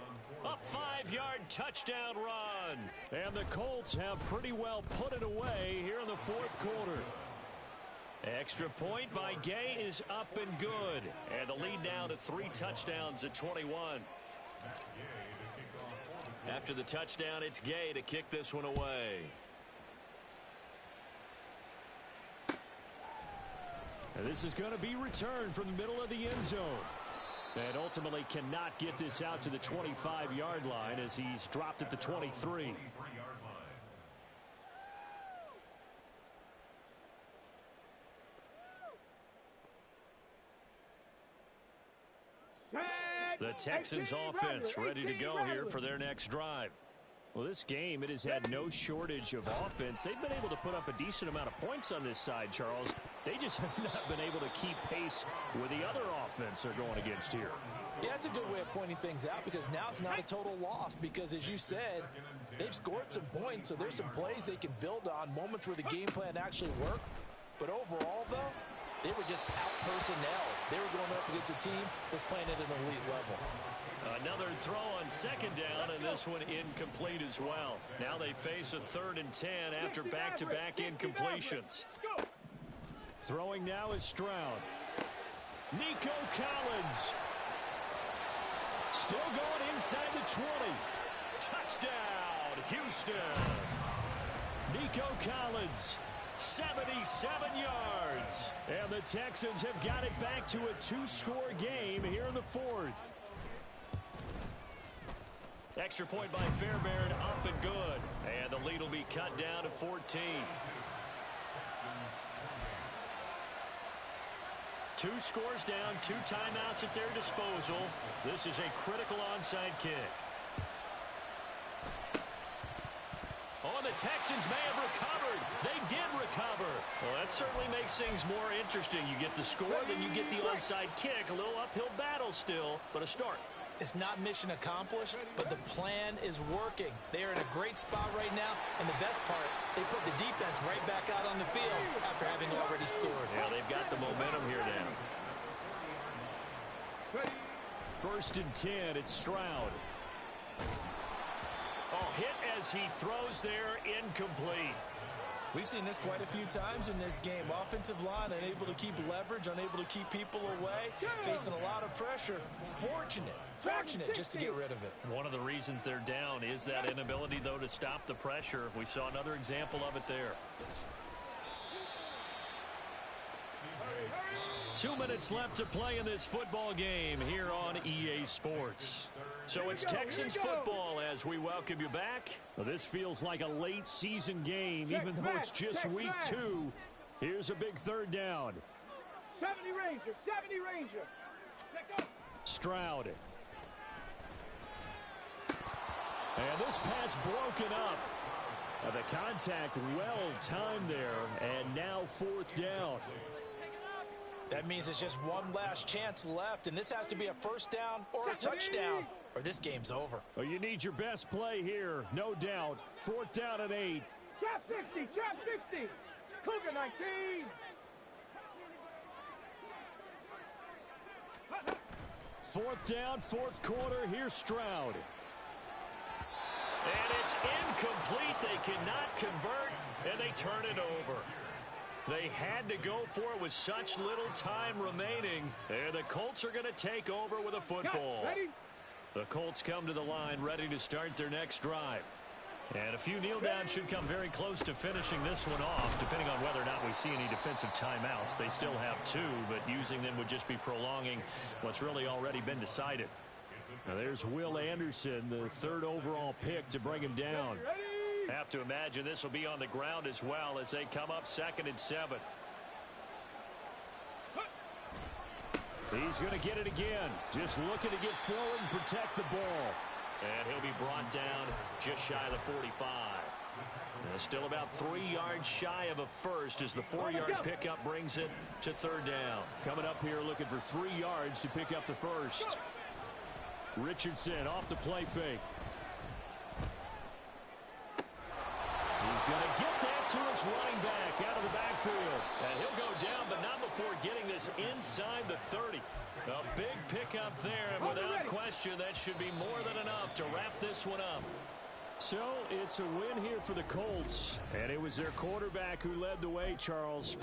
a 5-yard touchdown run. And the Colts have pretty well put it away here in the 4th quarter. Extra point by Gay is up and good. And the lead now to 3 touchdowns at 21. After the touchdown, it's Gay to kick this one away. And this is going to be returned from the middle of the end zone. And ultimately cannot get this out to the 25-yard line as he's dropped at the 23. The Texans offense ready to go here for their next drive. Well, this game, it has had no shortage of offense. They've been able to put up a decent amount of points on this side, Charles. They just have not been able to keep pace with the other offense they're going against here. Yeah, it's a good way of pointing things out because now it's not a total loss because, as you said, they've scored some points, so there's some plays they can build on, moments where the game plan actually worked. But overall, though, they were just out-personnel. They were going up against a team that's playing at an elite level. Another throw on 2nd down, and this one incomplete as well. Now they face a 3rd and 10 after back-to-back incompletions. Throwing now is Stroud. Nico Collins. Still going inside the 20. Touchdown, Houston. Nico Collins, 77 yards. And the Texans have got it back to a 2-score game here in the 4th. Extra point by Fairbairn, up and good. And the lead will be cut down to 14. 2 scores down, 2 timeouts at their disposal. This is a critical onside kick. Oh, the Texans may have recovered. They did recover. Well, that certainly makes things more interesting. You get the score, then you get the onside kick. A little uphill battle still, but a start. It's not mission accomplished, but the plan is working. They are in a great spot right now, and the best part, they put the defense right back out on the field after having already scored. Yeah, they've got the momentum here now. 1st and 10, it's Stroud. Oh, hit as he throws there, incomplete. We've seen this quite a few times in this game. Offensive line unable to keep leverage, unable to keep people away, facing a lot of pressure. Fortunate just to get rid of it. One of the reasons they're down is that inability, though, to stop the pressure. We saw another example of it there. 2 minutes left to play in this football game here on EA Sports. So it's Texans football as we welcome you back. Well, this feels like a late season game, even though it's just week 2. Here's a big 3rd down. 70 Ranger. Stroud. And this pass broken up. The contact well timed there, and now 4th down. That means it's just one last chance left, and this has to be a 1st down or a touchdown, or this game's over. Well, you need your best play here, no doubt. 4th down and 8. Trap 60. Cougar 19. 4th down, 4th quarter. Here's Stroud. And it's incomplete. They cannot convert, and they turn it over. They had to go for it with such little time remaining. And the Colts are going to take over with a football. The Colts come to the line ready to start their next drive. And a few kneel downs should come very close to finishing this one off, depending on whether or not we see any defensive timeouts. They still have 2, but using them would just be prolonging what's really already been decided. Now there's Will Anderson, the 3rd overall pick to bring him down. Have to imagine this will be on the ground as well as they come up 2nd and 7. He's going to get it again. Just looking to get forward and protect the ball. And he'll be brought down just shy of the 45. Still about 3 yards shy of a first as the 4-yard pickup brings it to third down. Coming up here looking for 3 yards to pick up the first. Richardson off the play fake. He's going to get that to his running back out of the backfield. And he'll go down, but not before getting this inside the 30. A big pickup there, and without question, that should be more than enough to wrap this one up. So it's a win here for the Colts, and it was their quarterback who led the way, Charles.